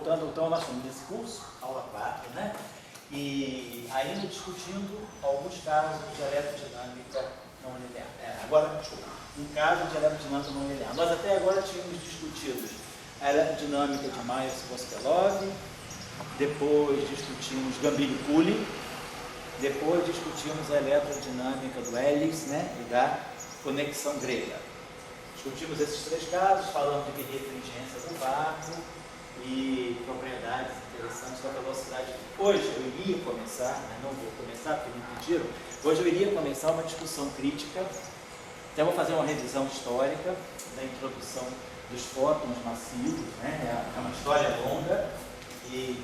voltando, então nós estamos nesse curso, aula 4, né? E ainda discutindo alguns casos de eletrodinâmica não linear. Agora, desculpa, um caso de eletrodinâmica não linear. Nós até agora tínhamos discutido a eletrodinâmica de Myers-Voskelov, depois discutimos Gambini-Coulomb, depois discutimos a eletrodinâmica do Ellis, né, e da conexão grega. Discutimos esses três casos, falando de refringência do vácuo e propriedades interessantes da velocidade. Hoje eu iria começar, mas não vou começar porque me pediram, hoje eu iria começar uma discussão crítica, até vou fazer uma revisão histórica da introdução dos fótons massivos, né? É uma história longa e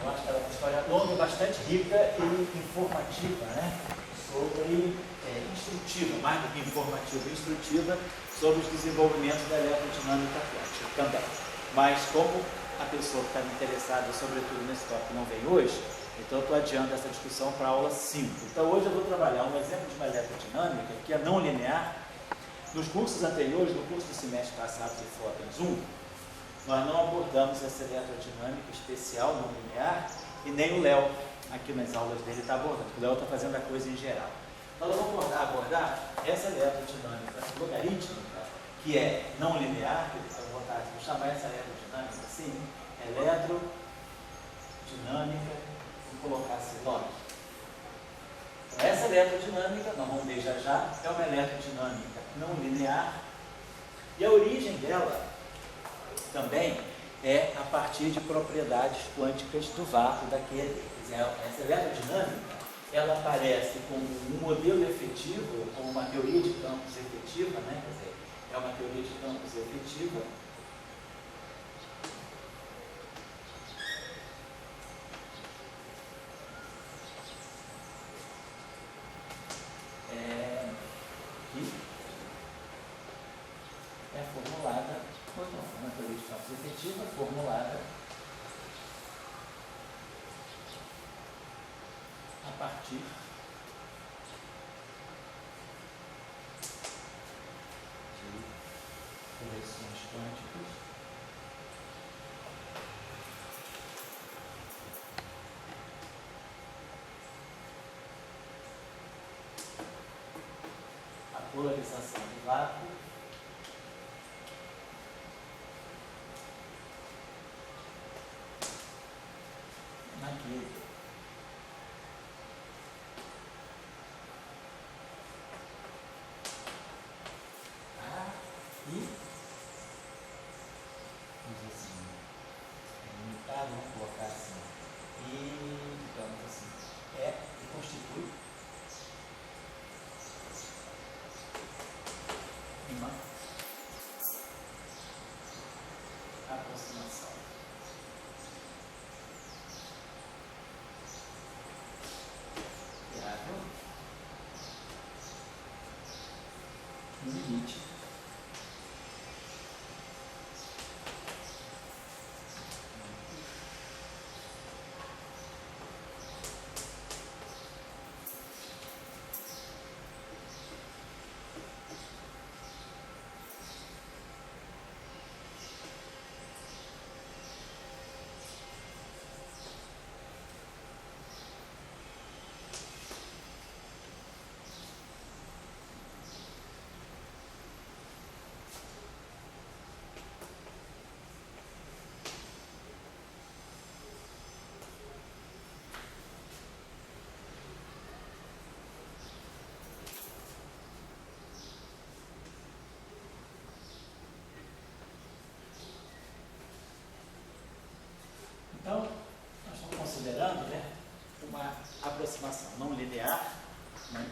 eu acho que ela é uma história longa e bastante rica e informativa, né? Sobre, instrutiva, mais do que informativa, instrutiva sobre os desenvolvimentos da eletrodinâmica quântica também. Mas como a pessoa que está interessada, sobretudo nesse tópico, não vem hoje, então eu estou adiando essa discussão para a aula 5. Então hoje eu vou trabalhar um exemplo de uma eletrodinâmica que é não linear. Nos cursos anteriores, no curso do semestre passado de Fótons 1, nós não abordamos essa eletrodinâmica especial, não linear, e nem o Léo, aqui nas aulas dele, está abordando, porque o Léo está fazendo a coisa em geral. Nós vamos abordar essa eletrodinâmica logarítmica, que é não linear, que eu vou chamar essa eletrodinâmica assim, eletrodinâmica, vou colocar assim, nome. Então, essa eletrodinâmica, nós vamos ver já, é uma eletrodinâmica não linear, e a origem dela também é a partir de propriedades quânticas do vácuo daquele. Quer dizer, essa eletrodinâmica, ela aparece como um modelo efetivo, como uma teoria de campos efetiva, né? Quer dizer, é uma teoria de campos efetiva, que é formulada, uma teoria de campos efetiva formulada a partir de correções quânticas a polarização do vácuo naquele e, vamos assim, limitar, vamos colocar assim, e, digamos assim, e constitui uma aproximação viável no limite Então, nós estamos considerando, né, uma aproximação não linear, né,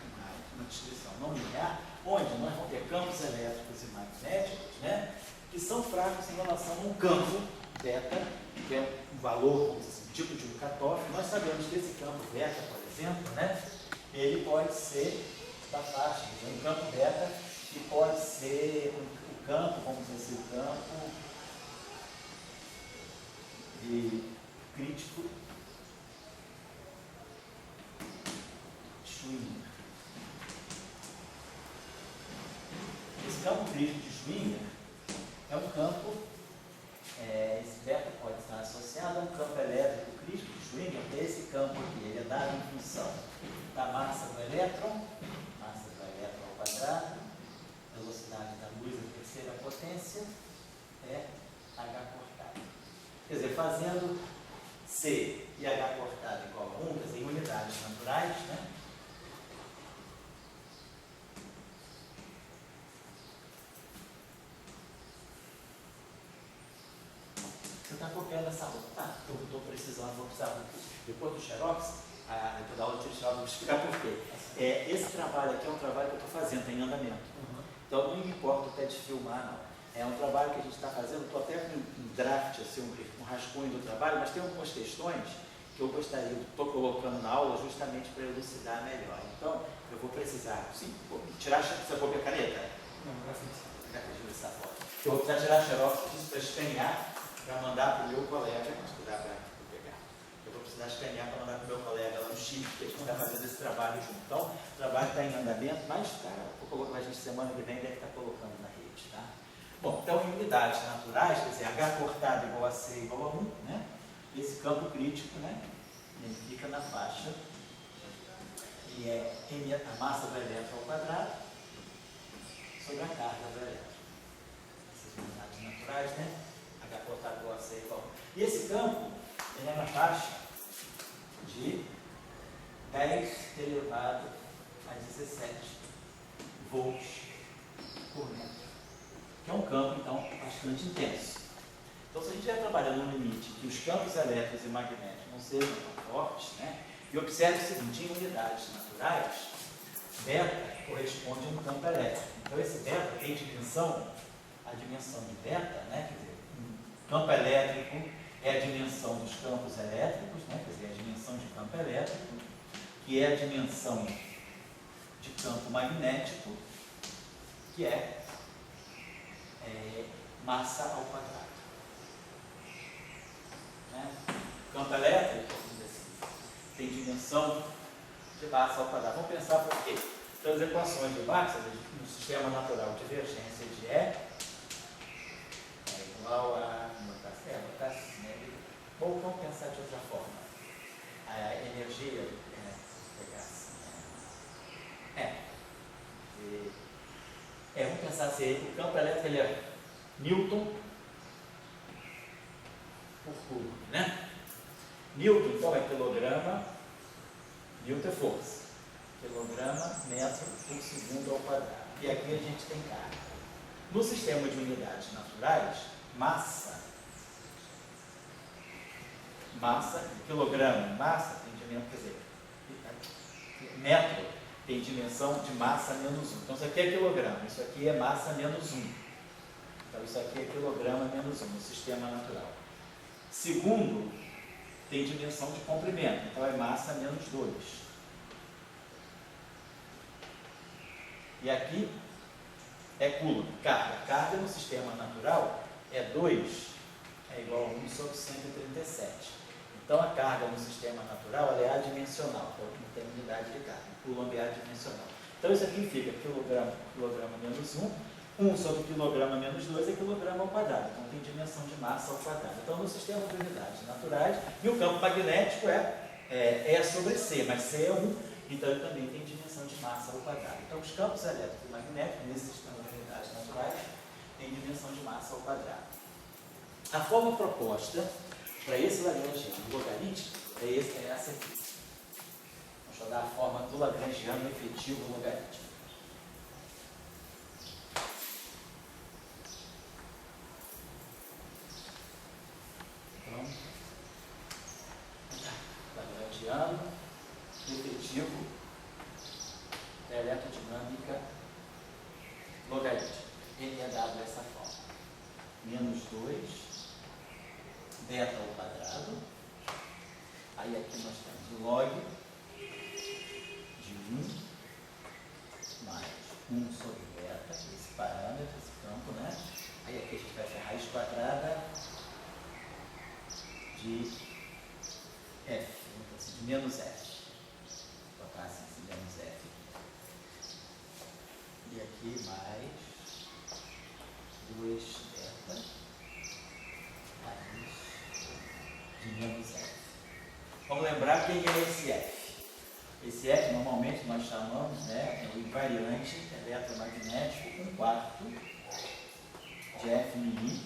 uma descrição não linear, onde nós vamos ter campos elétricos e magnéticos, né, que são fracos em relação a um campo beta, que é um valor, vamos dizer assim, tipo de um cutoff. Nós sabemos que esse campo beta, por exemplo, né, ele pode ser da faixa, um campo beta que pode ser o campo, vamos dizer assim, o campo de crítico Schwinger. Esse campo crítico de Schwinger é um campo esse beta pode estar associado a um campo elétrico crítico de Schrödinger, que é esse campo aqui. Ele é dado em função da massa do elétron ao quadrado, velocidade da luz, a terceira potência, é H cortado. Quer dizer, fazendo C e H cortado igual a 1, quer dizer, em unidades naturais, né? Você está copiando essa aula? Tá, eu estou precisando, vou precisar. Depois do Xerox, depois da aula de Xerox, vou explicar por quê. Esse trabalho aqui é um trabalho que eu estou fazendo, está em andamento. Então não me importa até de filmar, não. É um trabalho que a gente está fazendo, estou até com um draft, assim, um rascunho do trabalho, mas tem algumas questões que eu gostaria, estou colocando na aula justamente para elucidar melhor. Então, eu vou precisar, sim, vou tirar, você copia a caneta? Não, grafite. Eu vou precisar tirar a xerox disso para escanear, para mandar para o meu colega, acho que dá para pegar. Eu vou precisar escanear para mandar para o meu colega lá no Chile, que a gente está fazendo esse trabalho junto. Então, o trabalho está em andamento, mas, cara, vou colocar a gente semana que vem deve estar colocando na rede, tá? Bom, então em unidades naturais, quer dizer, H cortado igual a C igual a 1, né? Esse campo crítico, né? Ele fica na faixa, e é a massa do elétron ao quadrado sobre a carga do elétron. Essas unidades naturais, né? H cortado igual a C igual a 1. E esse campo, ele é na faixa de 10 elevado a 17 volts por metro, que é um campo, então, bastante intenso. Então, se a gente estiver trabalhando no limite que os campos elétricos e magnéticos não sejam tão fortes, né? E observe o seguinte, em unidades naturais, beta corresponde a um campo elétrico. Então, esse beta tem dimensão, a dimensão de beta, né? Quer dizer, um campo elétrico é a dimensão dos campos elétricos, né? Quer dizer, a dimensão de campo elétrico, que é a dimensão de campo magnético, que é massa ao quadrado. Né? O campo elétrico, tem dimensão de massa ao quadrado. Vamos pensar por quê? Então, as equações de Max, no sistema natural, divergência de E é igual a... Ou vamos pensar de outra forma. A energia... vamos pensar assim, o campo elétrico ele é Newton por cubo, né? Newton, então, é quilograma, Newton é força, quilograma, metro por segundo ao quadrado. E aqui a gente tem carga. No sistema de unidades naturais, massa, quilograma, massa tem dimensão, quer dizer, metro tem dimensão de massa menos 1. Então, isso aqui é quilograma, isso aqui é massa menos 1. Então, isso aqui é quilograma menos 1 no sistema natural. Segundo, tem dimensão de comprimento, então é massa menos 2. E aqui é coulomb, carga. Carga no sistema natural é 2, é igual a 1 sobre 137. Então, a carga no sistema natural ela é adimensional, então não tem unidade de carga. Coulomb é adimensional. Então, isso aqui fica quilograma menos 1. 1 sobre quilograma menos 2 é quilograma ao quadrado. Então, tem dimensão de massa ao quadrado. Então, no sistema de unidades naturais, e o campo magnético é sobre C, mas C é 1, então ele também tem dimensão de massa ao quadrado. Então, os campos elétricos e magnéticos, nesse sistema de unidades naturais, têm dimensão de massa ao quadrado. A forma proposta para esse lagrangiano logarítmico é essa aqui. Vamos jogar a forma do lagrangiano efetivo logarítmico. Então, lagrangiano efetivo da eletrodinâmica logarítmica. Ele é dado dessa forma. Menos 2 beta ao quadrado, aí aqui nós temos log de 1 mais 1 sobre beta, esse parâmetro, esse campo, né? Aí aqui a gente vai ter raiz quadrada de f, de menos f, vou botar assim, de menos f, e aqui mais 2 beta quem é esse F? Esse F normalmente nós chamamos, né, o invariante eletromagnético 1/4 de F μi,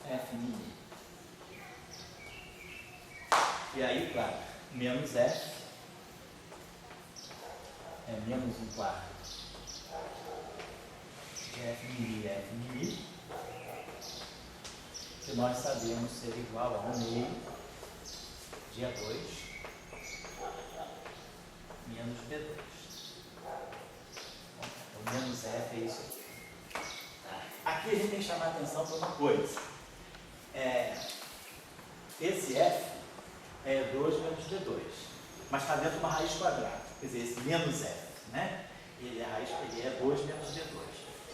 F μi. E aí, claro, menos F é menos 1/4 de F μi, F μi, que nós sabemos ser igual a 1/2 de A2 menos B2. Então, menos F é isso aqui. Aqui a gente tem que chamar a atenção para uma coisa. Esse F é 2 menos B2, mas está dentro de uma raiz quadrada. Quer dizer, esse menos F, né? Ele é 2 menos B2.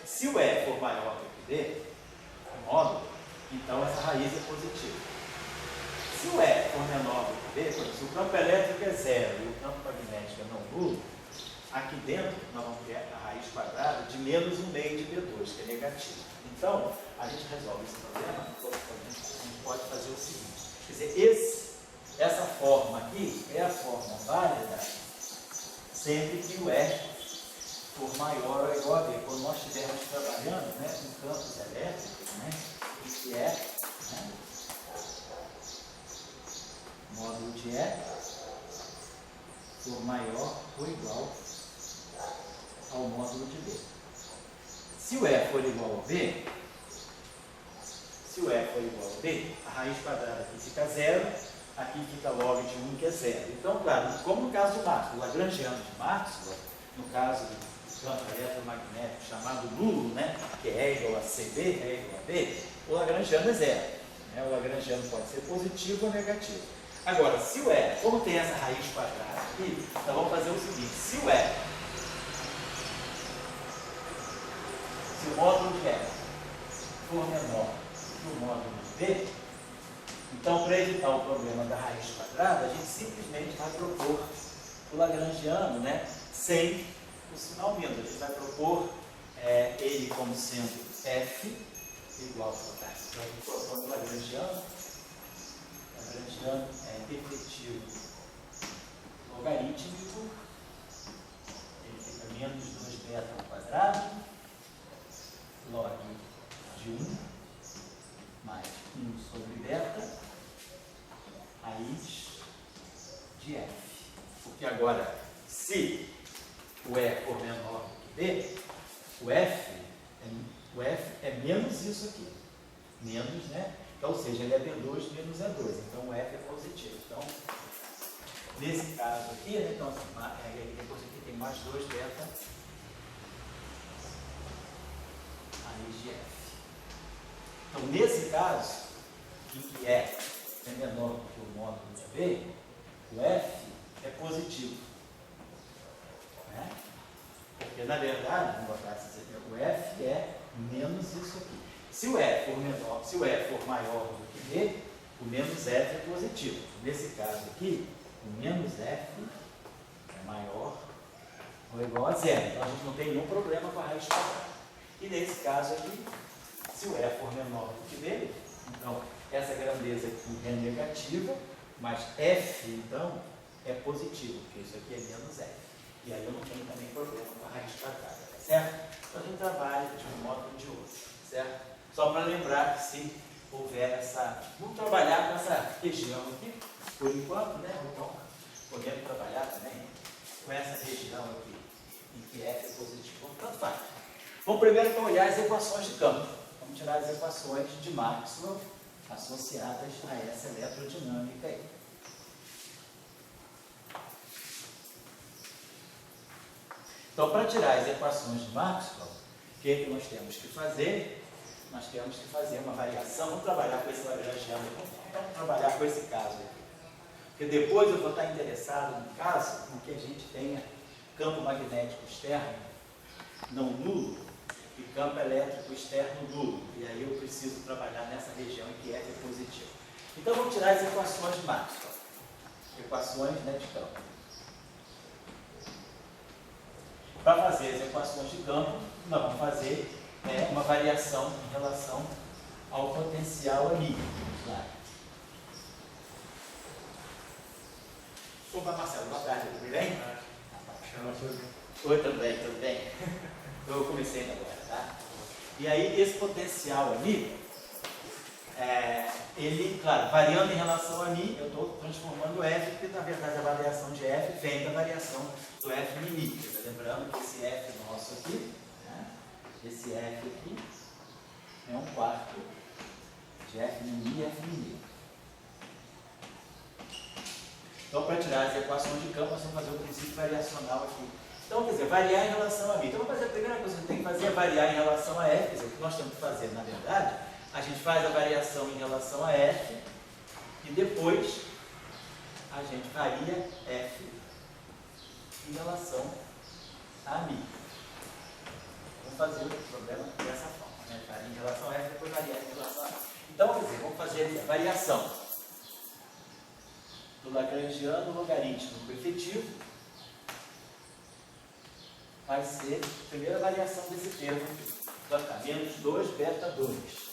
Se o E for maior do que B, o módulo, então essa raiz é positiva. Se o E for menor do que B, se o campo elétrico é 0 e o campo magnético é não nulo, aqui dentro nós vamos ter a raiz quadrada de menos 1/2 de B2, que é negativo. Então, a gente resolve esse problema, a gente pode fazer o seguinte, quer dizer, essa forma aqui é a forma válida sempre que o E for maior ou igual a B. Quando nós estivermos trabalhando, né, com campos elétricos, né, esse E, né, módulo de E for maior ou igual ao módulo de B. Se o E for igual a B, a raiz quadrada aqui fica 0, aqui fica log de 1, que é 0. Então, claro, como no caso do Maxwell, o lagrangiano de Maxwell, no caso do campo eletromagnético chamado nulo, né, que é igual a CB, é igual a B, o lagrangiano é 0. Né? O lagrangiano pode ser positivo ou negativo. Agora, se o E, como tem essa raiz quadrada aqui, então vamos fazer o seguinte, se o módulo de E for menor que o módulo de B, então, para evitar o problema da raiz quadrada, a gente simplesmente vai propor o lagrangiano, né, sem o sinal menos. A gente vai propor ele como sendo F igual a o lagrangiano. O lagrangiano é derivativo logarítmico. Ele fica menos 2β ao quadrado, log de 1, mais 1 sobre beta, raiz de F. Porque agora, se o E for menor do que B, o F é menos isso aqui. Menos, né? Então, ou seja, ele é B2 menos E2. Então, o F é positivo. Então, nesse caso aqui, né, então, depois aqui tem mais 2β, raiz de F. Então, nesse caso, em que E é menor do que o módulo de B, o F é positivo. Né? Porque, na verdade, vamos botar assim, o F é menos isso aqui. Se o E for menor, se o E for maior do que B, o menos F é positivo. Nesse caso aqui, o menos F é maior ou igual a 0. Então, a gente não tem nenhum problema com a raiz quadrada. E nesse caso aqui, se o E for menor do que B, então essa grandeza aqui é negativa, mas F, então, é positivo, porque isso aqui é menos F. E aí eu não tenho também problema com a raiz quadrada, certo? Então a gente trabalha de um modo ou de outro, certo? Só para lembrar que se houver essa... Vamos trabalhar com essa região aqui, por enquanto, né? Então, podemos trabalhar também com essa região aqui, em que F é positivo, tanto faz. Vamos primeiro então olhar as equações de campo. Vamos tirar as equações de Maxwell associadas a essa eletrodinâmica aí. Então, para tirar as equações de Maxwell, o que nós temos que fazer? Nós temos que fazer uma variação. Vamos trabalhar com esse lagrangiano. Vamos trabalhar com esse caso aqui. Porque depois eu vou estar interessado no caso em que a gente tenha campo magnético externo não nulo e campo elétrico externo nulo. E aí eu preciso trabalhar nessa região em que F é positivo. Então vamos tirar as equações de Maxwell. Equações, né, de campo. Para fazer as equações de campo, nós vamos fazer uma variação em relação ao potencial ali. Claro. Desculpa, Marcelo, boa tarde, tudo bem? Oi, tudo bem, tudo bem. Eu comecei agora, tá? E aí, esse potencial ali, ele, claro, variando em relação a mim, eu estou transformando o F, porque na verdade a variação de F vem da variação do F limite. Tá lembrando que esse F nosso aqui, né? Esse F aqui é um quarto de F mini e F mini. Então, para tirar as equações de campo, nós vamos fazer o princípio variacional aqui. Então, quer dizer, variar em relação a mim. Então, vamos fazer a primeira coisa que a gente tem que fazer é variar em relação a F. Quer dizer, o que nós temos que fazer, na verdade, a gente faz a variação em relação a F e depois a gente varia F em relação a mim. Vamos fazer o problema dessa forma, né? Varia em relação a F e depois varia F em relação a mim. Então, quer dizer, vamos fazer a variação do lagrangiano logarítmico efetivo. Vai ser a primeira variação desse termo aqui. Vai ficar menos 2 beta 2.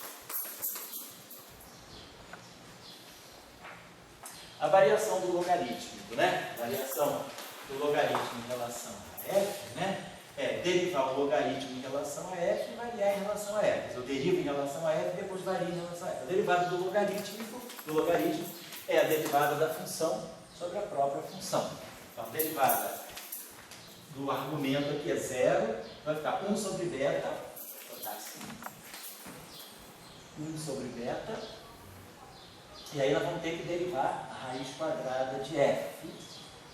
A variação do logarítmico, né? Variação do logaritmo em relação a f, né? É derivar o logaritmo em relação a f e variar em relação a f. Eu derivo em relação a f e depois vario em relação a f. A derivada do logaritmo é a derivada da função sobre a própria função. Então, a derivada do argumento aqui é zero, vai ficar 1 sobre beta, vou botar assim, 1 sobre beta, e aí nós vamos ter que derivar a raiz quadrada de f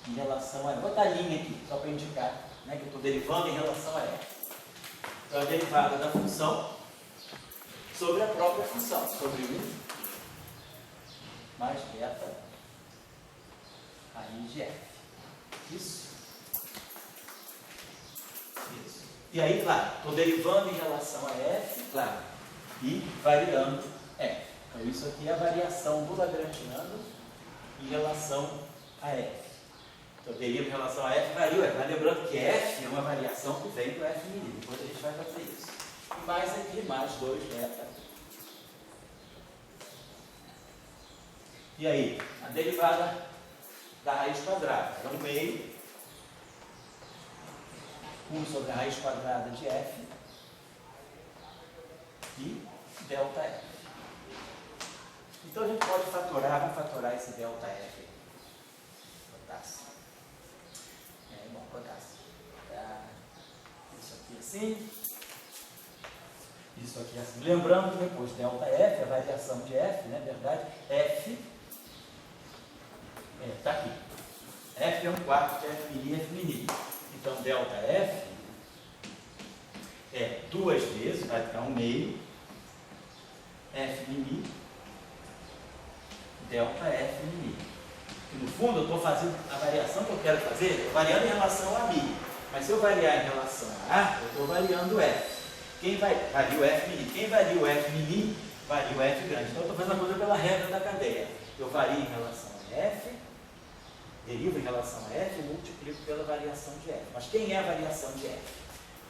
em relação a... Vou botar a linha aqui, só para indicar, né, que eu estou derivando em relação a f. Então, a derivada da função sobre a própria função, sobre 1 mais beta raiz de f. Isso. E aí, claro, estou derivando em relação a f, claro, e variando f. Então, isso aqui é a variação do lagrangiano em relação a f. Então, eu derivo em relação a f, vario f. Mas lembrando que f é uma variação que vem do f mínimo. Depois a gente vai fazer isso. E mais aqui, mais 2 beta. E aí, a derivada da raiz quadrada é 1 meio 1 sobre a raiz quadrada de f e delta f. Então a gente pode fatorar, vamos fatorar esse delta f. Botar assim. Bom, botar assim. Isso aqui assim. Isso aqui assim. Lembrando que depois delta f, a variação de f, né? Verdade? F está aqui. F é um quarto de f mini e f mini. Então, delta f é 2 vezes, vai ficar 1 meio, f mini, delta f mini. E no fundo, eu estou fazendo a variação que eu quero fazer, estou variando em relação a mim. Mas se eu variar em relação a A, eu estou variando o f. Quem varia o f mini? Quem varia o f mini, varia o f grande. Então, eu estou fazendo a coisa pela regra da cadeia. Eu vario em relação a f, derivo em relação a f e multiplico pela variação de f. Mas quem é a variação de f?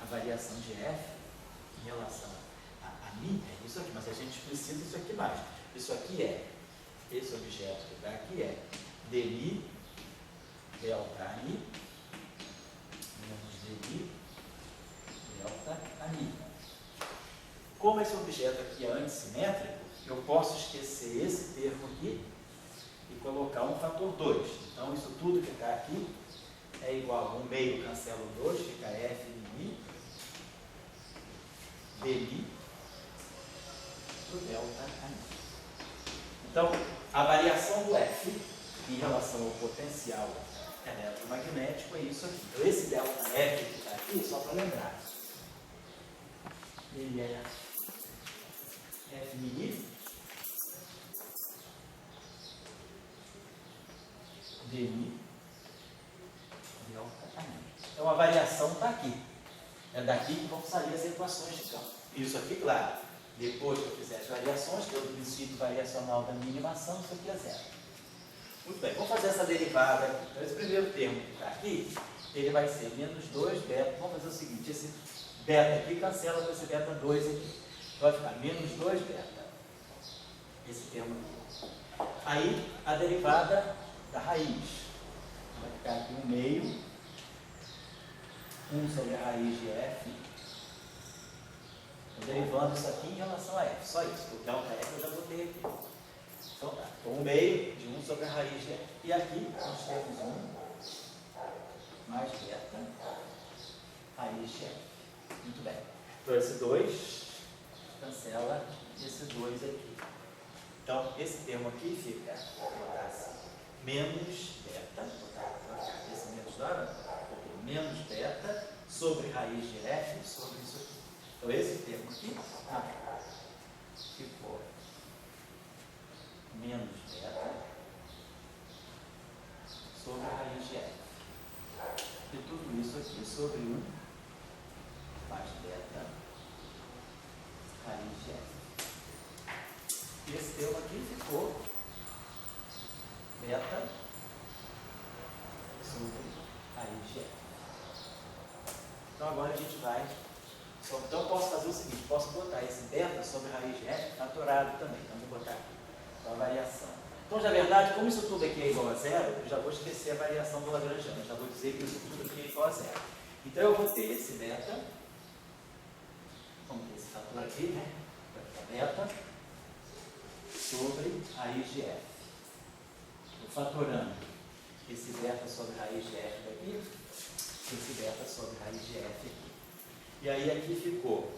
A variação de f em relação a mim é isso aqui, mas a gente precisa isso aqui mais. Isso aqui é, esse objeto que está aqui é dmi delta i menos dmi delta mi. Como esse objeto aqui é antissimétrico, eu posso esquecer esse termo aqui e colocar um fator 2. Então, isso tudo que está aqui é igual a 1 meio cancela o 2, fica f mi dmi do delta mi. Então, a variação do f em relação ao potencial eletromagnético é isso aqui. Então, esse delta f que está aqui, só para lembrar, ele é f mi dmi delta mi. Então a variação está aqui. É daqui que vão sair as equações de campo. Isso aqui, claro, depois que eu fizer as variações, pelo princípio variacional da minimação, isso aqui é zero. Muito bem, vamos fazer essa derivada aqui. Então esse primeiro termo que está aqui, ele vai ser menos 2 beta. Vamos fazer o seguinte, esse beta aqui cancela com esse beta 2 aqui. Vai ficar menos 2 beta. Esse termo aqui. Aí, a derivada da raiz. vai ficar aqui 1 meio, 1 sobre a raiz de f. Estou derivando isso aqui em relação a f, só isso, porque delta f eu já botei aqui. Então tá, então 1 meio de 1 sobre a raiz de f. E aqui nós temos 1 mais beta raiz de f. Muito bem. Então esse 2 cancela esse 2 aqui. Então esse termo aqui fica, vou botar assim, menos beta, vou botar esse menos da menos beta sobre raiz de f sobre isso aqui. Então esse termo aqui ficou menos beta sobre a raiz de f. E tudo isso aqui sobre 1 mais beta raiz de f. E esse termo aqui ficou beta sobre raiz de f. Então agora a gente vai. Então eu posso fazer o seguinte, posso botar esse beta sobre raiz de f fatorado também. Então vou botar aqui a variação. Então, na verdade, como isso tudo aqui é igual a zero, eu já vou esquecer a variação do Lagrangiano. Eu já vou dizer que isso tudo aqui é igual a zero. Então eu vou ter esse beta, vamos ter esse fator aqui, né? Vai ficar beta sobre raiz de f. Estou fatorando esse beta sobre raiz de f daqui, esse beta sobre raiz de f aqui. E aí aqui ficou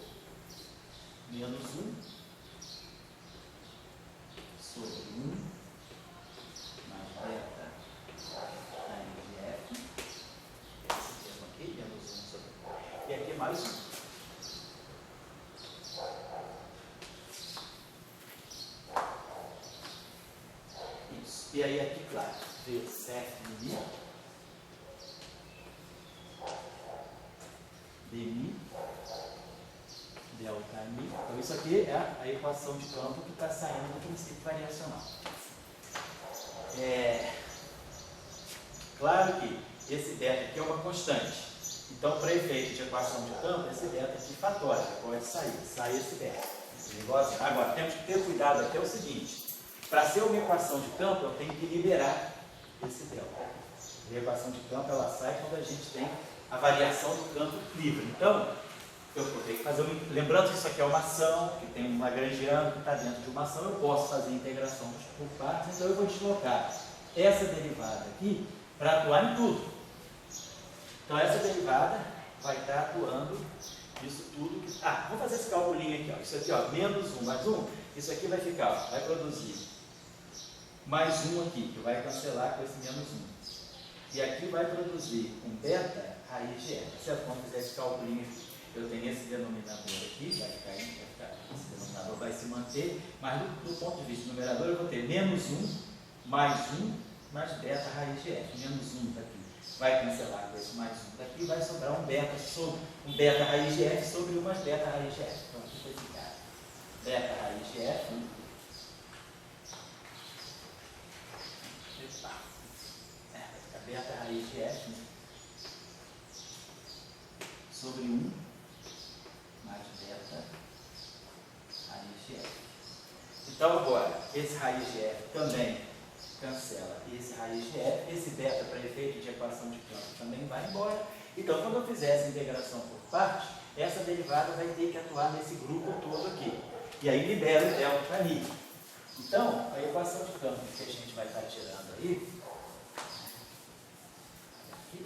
menos 1 sobre 1 mais beta raiz de f. Esse termo aqui, menos 1 sobre 1. E aqui mais 1. Isso. E aí aqui, claro, vezes f mi dmi delta mi. Então isso aqui é a equação de campo que está saindo do princípio variacional. Claro que esse beta aqui é uma constante. Então, para efeito de equação de campo, esse beta aqui fatórico pode sair. Sai esse beta. Agora, temos que ter cuidado aqui, é o seguinte. Para ser uma equação de campo, eu tenho que liberar esse delta. A equação de campo, ela sai quando a gente tem a variação do campo livre. Então, eu vou ter que fazer lembrando que isso aqui é uma ação, que tem um Lagrangiano que está dentro de uma ação, eu posso fazer a integração por partes, então eu vou deslocar essa derivada aqui para atuar em tudo. Então essa derivada vai estar atuando isso tudo. Vou fazer esse calculinho aqui, ó. Isso aqui, ó, menos 1 mais 1, isso aqui vai ficar, ó, vai produzir mais 1 aqui, que vai cancelar com esse menos 1. E aqui vai produzir um beta raiz de f. Certo? Vamos fazer esse calculinho aqui. Eu tenho esse denominador aqui, esse denominador vai se manter, mas do ponto de vista do numerador eu vou ter menos 1 mais beta raiz de f. Menos 1 daqui vai cancelar com esse mais 1 daqui, vai sobrar um beta raiz de f sobre 1 mais beta raiz de f. Então aqui vai ficar beta raiz de f. Vai ficar beta raiz de f sobre 1 mais beta raiz de f. Então agora, esse raiz de f também cancela esse raiz de f, esse beta para efeito de equação de campo também vai embora. Então quando eu fizer essa integração por partes, essa derivada vai ter que atuar nesse grupo todo aqui. E aí libera o delta ali. Então, a equação de campo que a gente vai estar tirando aí, aqui,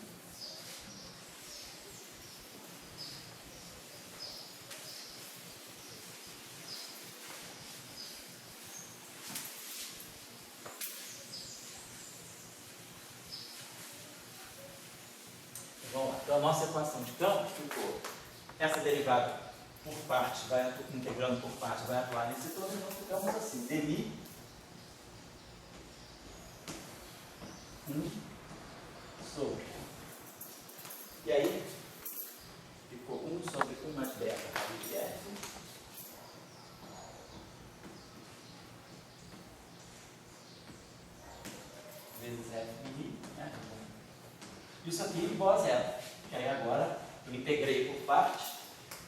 vamos lá. Então a nossa equação de campo ficou essa derivada por partes, integrando por partes, vai atuar nesse todo, então ficamos assim, dmi 1 sobre. E aí ficou 1 sobre 1 mais beta raiz de f vezes f mi, né? Isso aqui igual a zero. E aí agora eu integrei por partes,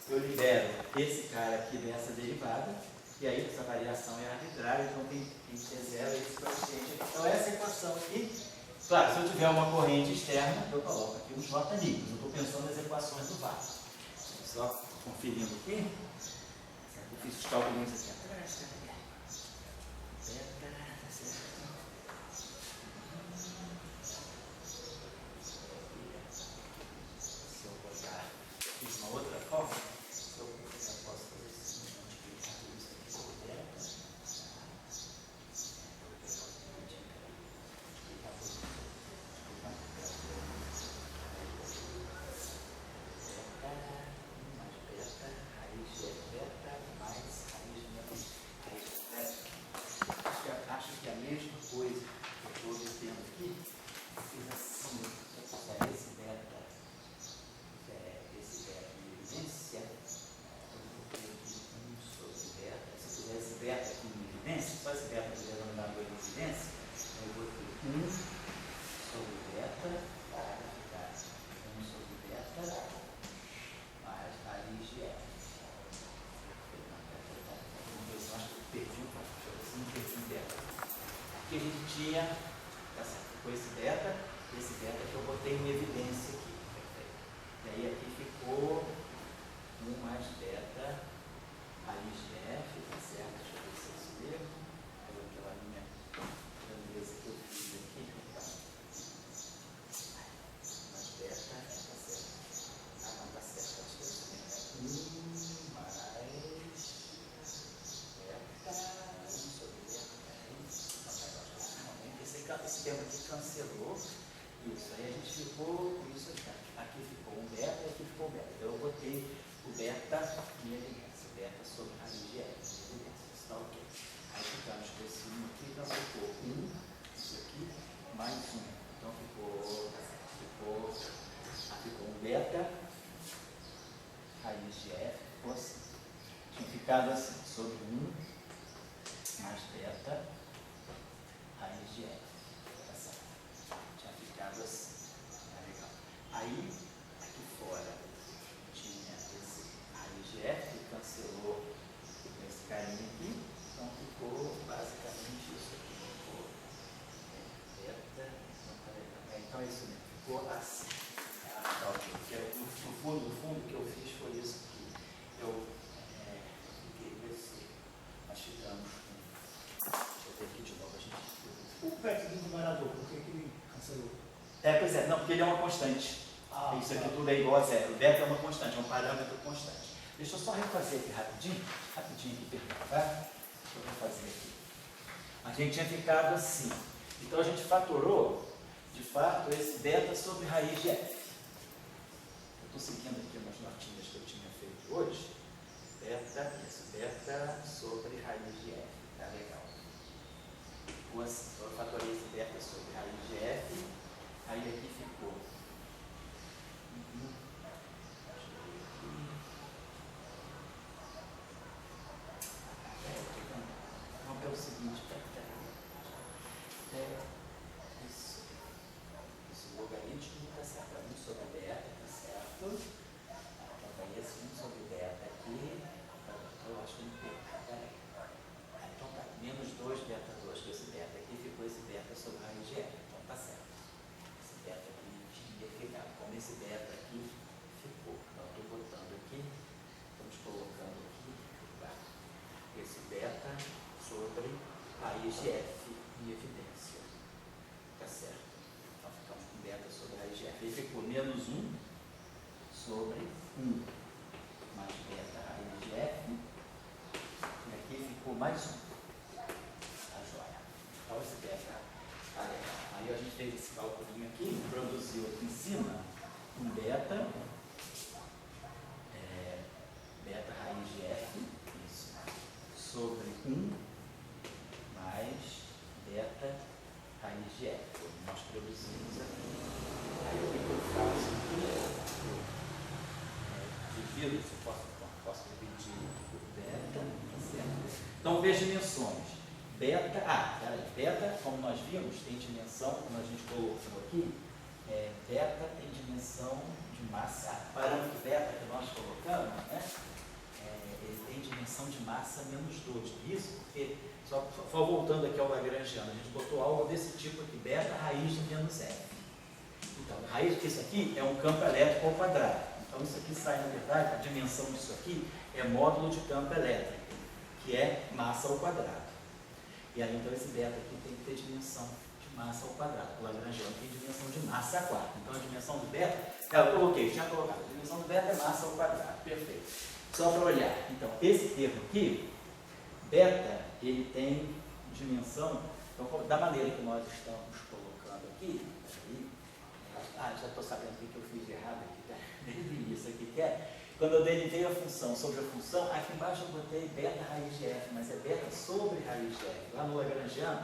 eu libero esse cara aqui dessa derivada, e aí essa variação é arbitrária, então tem que ter zero esse coeficiente aqui. Então essa equação aqui Claro, se eu tiver uma corrente externa, eu coloco aqui um J níqueis. Eu estou pensando nas equações do vácuo. Só conferindo aqui. Eu fiz os cálculos aqui atrás. Se eu botar, fiz uma outra forma. Se eu posso fazer assim, multiplicar isso aqui por delta. Acho que a mesma coisa que eu estou dizendo aqui, eu fiz assim, se eu puser esse beta de evidência, eu vou ter aqui 1 sobre beta. Se eu puser esse beta aqui em evidência, só esse beta que eu denominador em evidência, eu vou ter 1 sobre beta, vai ficar 1 sobre beta, mais raiz de f. Eu acho que eu perdi um pouco, deixa eu ver se não perdi um beta. Aqui a gente tinha, tá certo, ficou esse beta que eu botei em evidência aqui, perfeito. E aí aqui ficou 1 mais beta raiz de f, tá certo? Deixa eu ver se é isso mesmo. Pegou aquela minha grandeza que eu fiz aqui. Mais beta, tá certo. Ah, não, tá certo, acho que é isso mesmo. 1 mais beta, 1 sobre beta, esse termo aqui cancelou. Isso, aí a gente ficou com isso aqui. Aqui ficou um beta e aqui ficou um beta. Então eu botei o beta em evidência. Beta sobre raiz de f, em evidência. Isso está ok. Aí ficamos com esse 1 aqui, então ficou 1, isso aqui, mais 1. Então ficou um beta raiz de f, ficou assim. Tinha ficado assim, sobre 1 mais beta raiz de f. Tá certo? Tinha ficado assim. Tá legal. Aí, aqui fora, tinha esse raiz de f que cancelou esse carinha aqui. Então ficou basicamente isso aqui. Ficou beta. Então é isso mesmo. Ficou assim. Tá ok. No fundo, o que eu fiz foi isso aqui. Eu fiquei com esse. Nós ficamos com. Deixa eu ver aqui de novo. A gente. O PEC do numerador, por que ele cancelou? Pois é, não, porque ele é uma constante. Isso aqui tudo é igual a zero. O beta é uma constante, é um parâmetro constante. Deixa eu só refazer aqui rapidinho aqui, perdão, tá? Deixa eu refazer aqui. A gente tinha ficado assim. Então a gente fatorou, de fato, esse beta sobre raiz de f. Eu estou seguindo aqui umas notinhas que eu tinha feito hoje. Beta sobre raiz de f. Tá legal. Ficou assim. Então eu fatorei esse beta sobre raiz de f. Aí aqui ficou. Vamos ver o seguinte, esse logaritmo está certo, 1 sobre beta, está certo. Então vai esse 1 sobre beta aqui, eu acho que não tem, peraí. Então tá, menos 2 beta 2, que esse beta aqui ficou esse beta sobre raiz de f, então tá certo. Esse beta aqui tinha ficado, como esse beta aqui ficou. Então eu estou botando aqui, estamos colocando aqui, tá? Esse beta sobre raiz de f em evidência. Tá certo. Então ficamos com beta sobre raiz de f. Aí ficou menos 1 sobre 1 mais beta raiz de f. E aqui ficou mais 1. Tá joia. Então esse beta tá legal. Aí a gente fez esse cálculo aqui, produziu aqui em cima um beta. Beta raiz de f. Isso. Sobre 1 mais beta raiz de f. Nós produzimos aqui. Aí o que eu faço aqui? Divido, eu posso dividir por beta, tá certo? Então veja dimensões. Beta, peraí, beta, como nós vimos, tem dimensão, como a gente colocou aqui, beta tem dimensão de massa. O parâmetro beta que nós colocamos, né? Ele tem dimensão de massa menos 2. Isso porque, só voltando aqui ao lagrangiano, a gente botou algo desse tipo aqui, beta raiz de menos F. Então, raiz disso aqui é um campo elétrico ao quadrado. Então, isso aqui sai, na verdade, a dimensão disso aqui é módulo de campo elétrico, que é massa ao quadrado. E aí, então, esse beta aqui tem que ter dimensão de massa ao quadrado. O lagrangiano tem dimensão de massa a 4. Então, a dimensão do beta, eu coloquei, tinha colocado, a dimensão do beta é massa ao quadrado. Perfeito. Só para olhar. Então, esse termo aqui, beta, ele tem dimensão, então, da maneira que nós estamos colocando aqui, já estou sabendo o que eu fiz de errado aqui, tá? Desde o início aqui, que é, quando eu derivei a função sobre a função, aqui embaixo eu botei beta raiz de f, mas é beta sobre raiz de f. Lá no lagrangiano,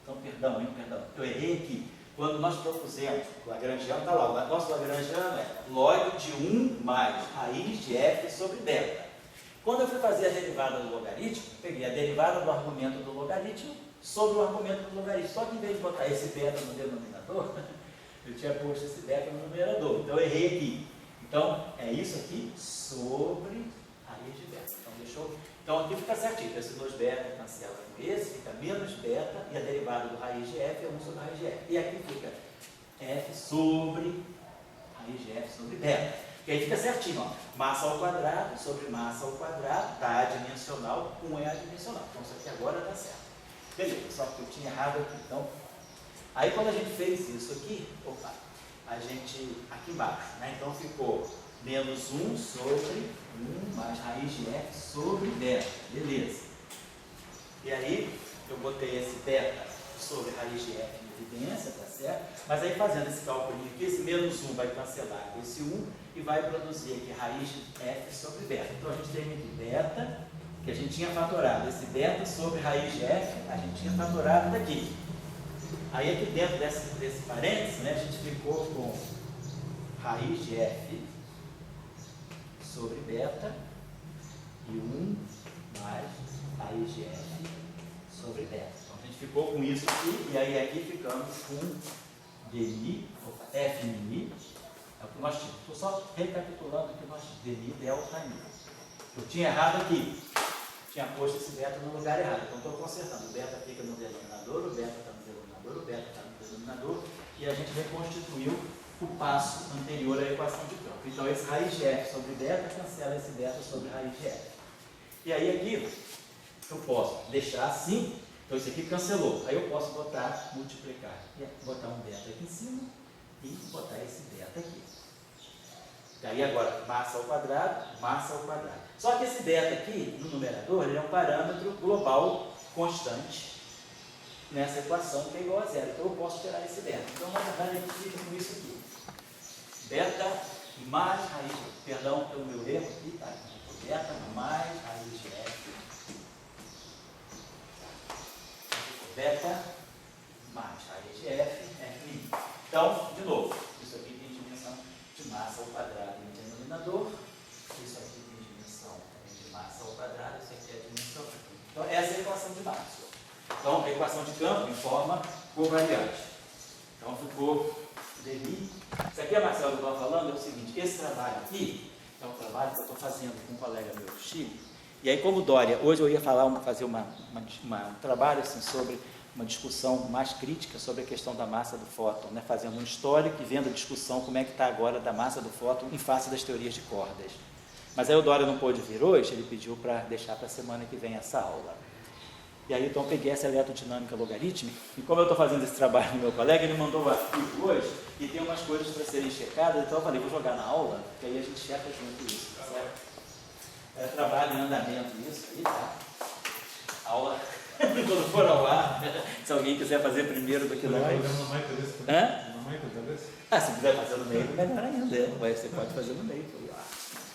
então, perdão, eu errei aqui. Quando nós propusemos, o lagrangiano está lá, o nosso lagrangiano é log de 1 mais raiz de f sobre beta. Quando eu fui fazer a derivada do logaritmo, peguei a derivada do argumento do logaritmo sobre o argumento do logaritmo. Só que em vez de botar esse beta no denominador, eu tinha posto esse beta no numerador. Então eu errei aqui. Então é isso aqui sobre raiz de beta. Então deixou. Então aqui fica certinho. Esse 2 beta cancela com esse, fica menos beta, e a derivada do raiz de f é 1 sobre raiz de f. E aqui fica f sobre raiz de f sobre beta. E aí fica certinho, ó, massa ao quadrado sobre massa ao quadrado, tá adimensional, 1 é adimensional. Então isso aqui agora está certo. Beleza, só que eu tinha errado aqui. Então, aí quando a gente fez isso aqui, a gente, aqui embaixo, né? Então ficou menos 1 sobre 1 mais raiz de f sobre beta. Beleza. E aí, eu botei esse beta sobre raiz de f em evidência, tá certo? Mas aí fazendo esse cálculo aqui, esse menos 1 vai cancelar com esse 1 e vai produzir aqui raiz de f sobre beta. Então a gente tem aqui beta, que a gente tinha fatorado. Esse beta sobre raiz de f, a gente tinha fatorado daqui. Aí aqui dentro desse parênteses, né, a gente ficou com raiz de f sobre beta e 1 mais raiz de f sobre beta. Então a gente ficou com isso aqui, e aí aqui ficamos com dmi, fmi, é o que nós tínhamos. Estou só recapitulando o que nós tínhamos, dmi delta mi. Eu tinha errado aqui, tinha posto esse beta no lugar errado, então estou consertando. O beta fica no denominador, o beta está no denominador, o beta está no denominador, e a gente reconstituiu o passo anterior à equação de campo. Então esse raiz de f sobre beta cancela esse beta sobre raiz de f. E aí aqui eu posso deixar assim, então isso aqui cancelou. Aí eu posso botar, multiplicar, botar um beta aqui em cima e botar esse beta aqui. Daí agora, massa ao quadrado. Só que esse beta aqui, no numerador, ele é um parâmetro global constante nessa equação que é igual a zero. Então eu posso tirar esse beta. Então, na verdade, a gente fica com isso aqui. Beta mais raiz, perdão pelo meu erro aqui, tá? Beta mais raiz de f. Beta mais raiz de f, f'. Então, de novo, isso aqui tem dimensão de massa ao quadrado no denominador. Isso aqui tem dimensão de massa ao quadrado. Isso aqui é a dimensão. Então, essa é a equação de Maxwell. Então, a equação de campo em forma covariante. Então, ficou dmi. Isso aqui, Marcelo, que eu estava falando, é o seguinte: esse trabalho aqui é um trabalho que eu estou fazendo com um colega meu do Chile. E aí, como Dória, hoje eu ia fazer um trabalho assim, sobre uma discussão mais crítica sobre a questão da massa do fóton, né? Fazendo um histórico e vendo a discussão como é que está agora da massa do fóton em face das teorias de cordas. Mas aí o Dória não pôde vir hoje, ele pediu para deixar para a semana que vem essa aula. E aí então eu peguei essa eletrodinâmica logarítmica, e como eu estou fazendo esse trabalho com meu colega, ele mandou o artigo hoje, e tem umas coisas para serem checadas, então eu falei, vou jogar na aula, que aí a gente checa junto isso, tá certo? É trabalho em andamento isso aí, tá? Aula, quando for ao ar, se alguém quiser fazer primeiro do que nós. Se quiser fazer no meio, melhor ainda, você pode fazer no meio.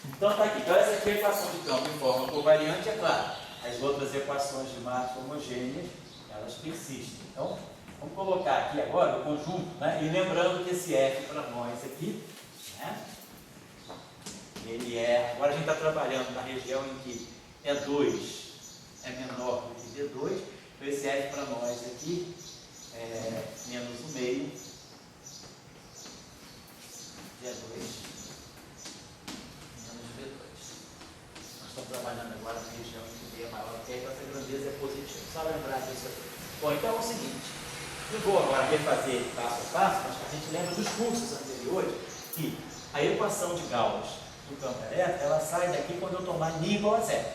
Então tá aqui, então essa aqui é a equação de campo em forma covariante, é claro. As outras equações de Maxwell homogêneas, elas persistem. Então, vamos colocar aqui agora o conjunto, né? E lembrando que esse F para nós aqui, né? Ele é, agora a gente está trabalhando na região em que E2 é menor do que D2, então esse F para nós aqui é menos 1 meio D2 menos B2. Nós estamos trabalhando agora vezes é positivo. Só lembrar disso aqui. Bom, então é o seguinte, eu vou agora refazer passo a passo, mas a gente lembra dos cursos anteriores que a equação de Gauss do campo elétrico, ela sai daqui quando eu tomar νi igual a zero.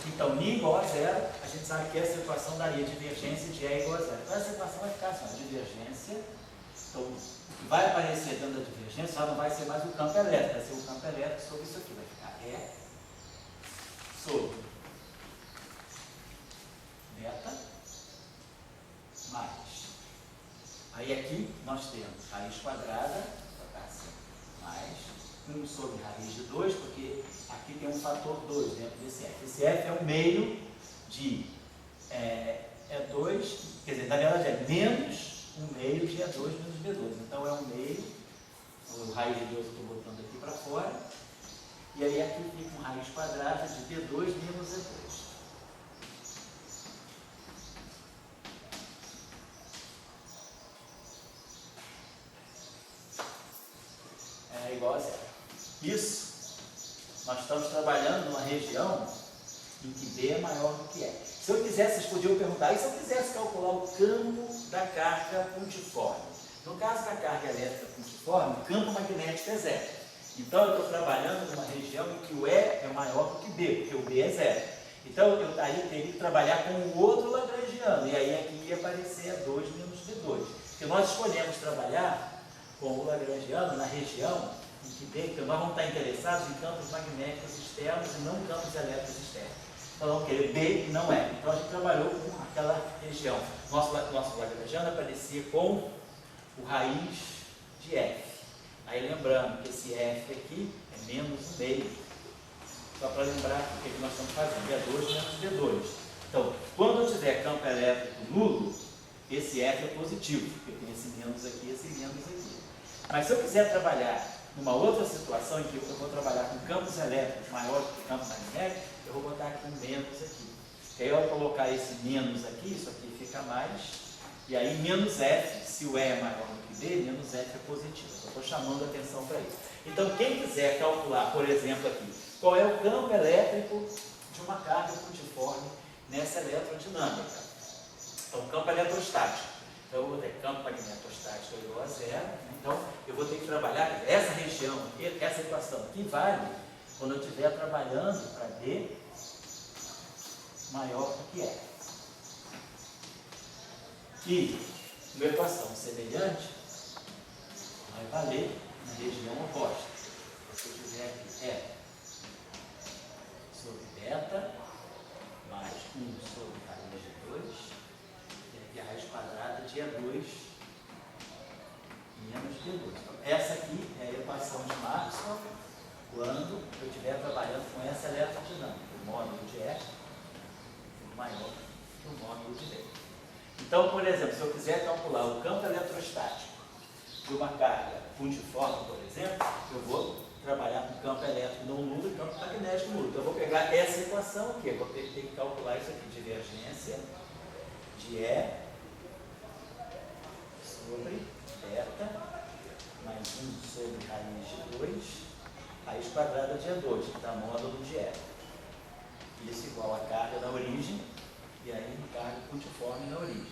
Então, νi igual a zero, a gente sabe que essa equação daria divergência de E igual a zero. Então, essa equação vai ficar assim, ó, divergência. Então, o que vai aparecer dentro da divergência só não vai ser mais o campo elétrico, vai ser o campo elétrico sobre isso aqui. Vai ficar E sobre beta mais. Aí aqui nós temos raiz quadrada, mais 1 sobre raiz de 2, porque aqui tem um fator 2 dentro desse F. Esse F é um meio de E2, quer dizer, na verdade é menos um meio de E2 menos B2. Então é um meio, o raiz de 2 eu estou botando aqui para fora, e aí aqui fica uma raiz quadrada de B2 menos E2. É igual a zero. Isso, nós estamos trabalhando numa região em que B é maior do que E. Se eu quisesse, vocês podiam perguntar, e se eu quisesse calcular o campo da carga pontiforme? No caso da carga elétrica pontiforme, o campo magnético é zero. Então eu estou trabalhando numa região em que o E é maior do que B, porque o B é zero. Então eu aí teria que trabalhar com o outro lagrangiano, e aí aqui ia aparecer E2 menos B2. Porque nós escolhemos trabalhar com o lagrangiano na região em que B, porque nós vamos estar interessados em campos magnéticos externos e não campos elétricos externos. Então vamos querer B e não E. Então a gente trabalhou com aquela região. Nosso lagrangiano aparecia com o raiz de F. Aí lembrando que esse F aqui é menos um meio. Só para lembrar o que nós estamos fazendo. E2 menos B2. Então, quando eu tiver campo elétrico nulo, esse F é positivo, porque tem esse menos aqui e esse menos aqui. Mas se eu quiser trabalhar numa outra situação em que eu vou trabalhar com campos elétricos maiores do que campos magnéticos, eu vou botar aqui um menos aqui. E aí, ao colocar esse menos aqui, isso aqui fica mais, e aí menos F, se o E é maior do que B, menos F é positivo. Eu estou chamando a atenção para isso. Então, quem quiser calcular, por exemplo, aqui, qual é o campo elétrico de uma carga pontiforme nessa eletrodinâmica? Então, campo eletrostático. Então, eu vou ter campo magnetostático igual a zero. Então, eu vou ter que trabalhar essa região, essa equação aqui vale quando eu estiver trabalhando para B maior do que E. E uma equação semelhante vai valer na região oposta. Se eu tiver aqui E sobre beta mais 1 sobre raiz de 2, e a raiz quadrada de E2 menos B2. Então, essa aqui é a equação de Maxwell quando eu estiver trabalhando com essa eletrodinâmica. O módulo de E maior que o módulo de B. Então, por exemplo, se eu quiser calcular o campo eletrostático de uma carga pontiforme, por exemplo, eu vou trabalhar com campo elétrico não nulo e campo magnético nulo. Então, eu vou pegar essa equação aqui, eu vou ter que calcular isso aqui, divergência de E sobre beta mais 1 sobre raiz de 2, raiz quadrada de E2, que dá módulo de E. Isso igual a carga na origem, e aí carga pontiforme na origem.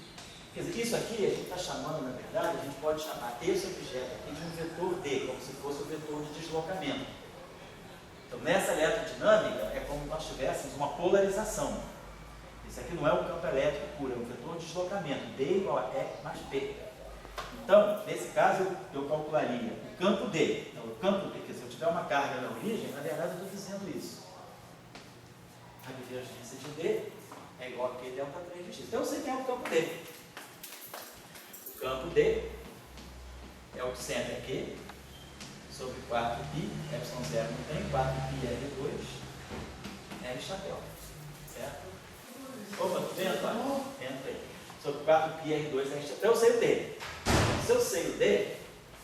Quer dizer, isso aqui a gente está chamando, na verdade, a gente pode chamar esse objeto aqui de um vetor D, como se fosse um vetor de deslocamento. Então, nessa eletrodinâmica, é como se nós tivéssemos uma polarização. Isso aqui não é um campo elétrico puro, é um vetor de deslocamento. D igual a E mais P. Então, nesse caso, eu calcularia o campo D. Então, o campo D, se eu tiver uma carga na origem, na verdade, eu estou dizendo isso. A divergência de D é igual a Q delta 3 de X. Então, eu sei que é o campo D. O campo D é o centro aqui, sobre 4π, epsilon 0 não tem, 4π R2, R chapéu. Certo? Opa, tu vendo? Entra aí. Sobre 4π R2, R chapéu. Então, eu sei o D. Se eu sei o D,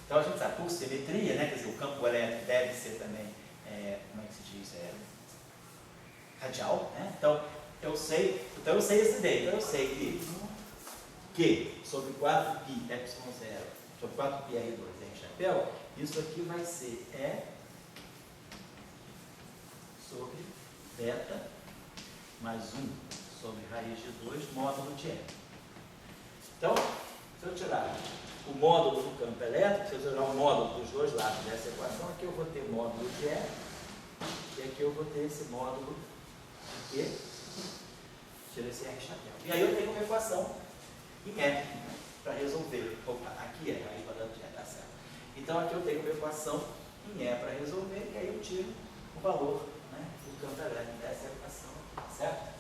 então a gente sabe por simetria, né? Quer dizer, o campo elétrico deve ser também, como é que se diz? Radial, né? Então eu sei esse D. Então eu sei que sobre 4π epsilon 0, sobre 4π R2 R chapéu, isso aqui vai ser E sobre beta mais 1 sobre raiz de 2 módulo de E. Então, se eu tirar o módulo do campo elétrico, se eu tirar o módulo dos dois lados dessa equação, aqui eu vou ter módulo de E, e aqui eu vou ter esse módulo de Q, tira esse R chapéu. E aí eu tenho uma equação em E para resolver. Opa, aqui é raiz quadrada de E, tá certo. Então aqui eu tenho uma equação em E para resolver, e aí eu tiro o valor, né, do campo elétrico dessa equação, tá certo?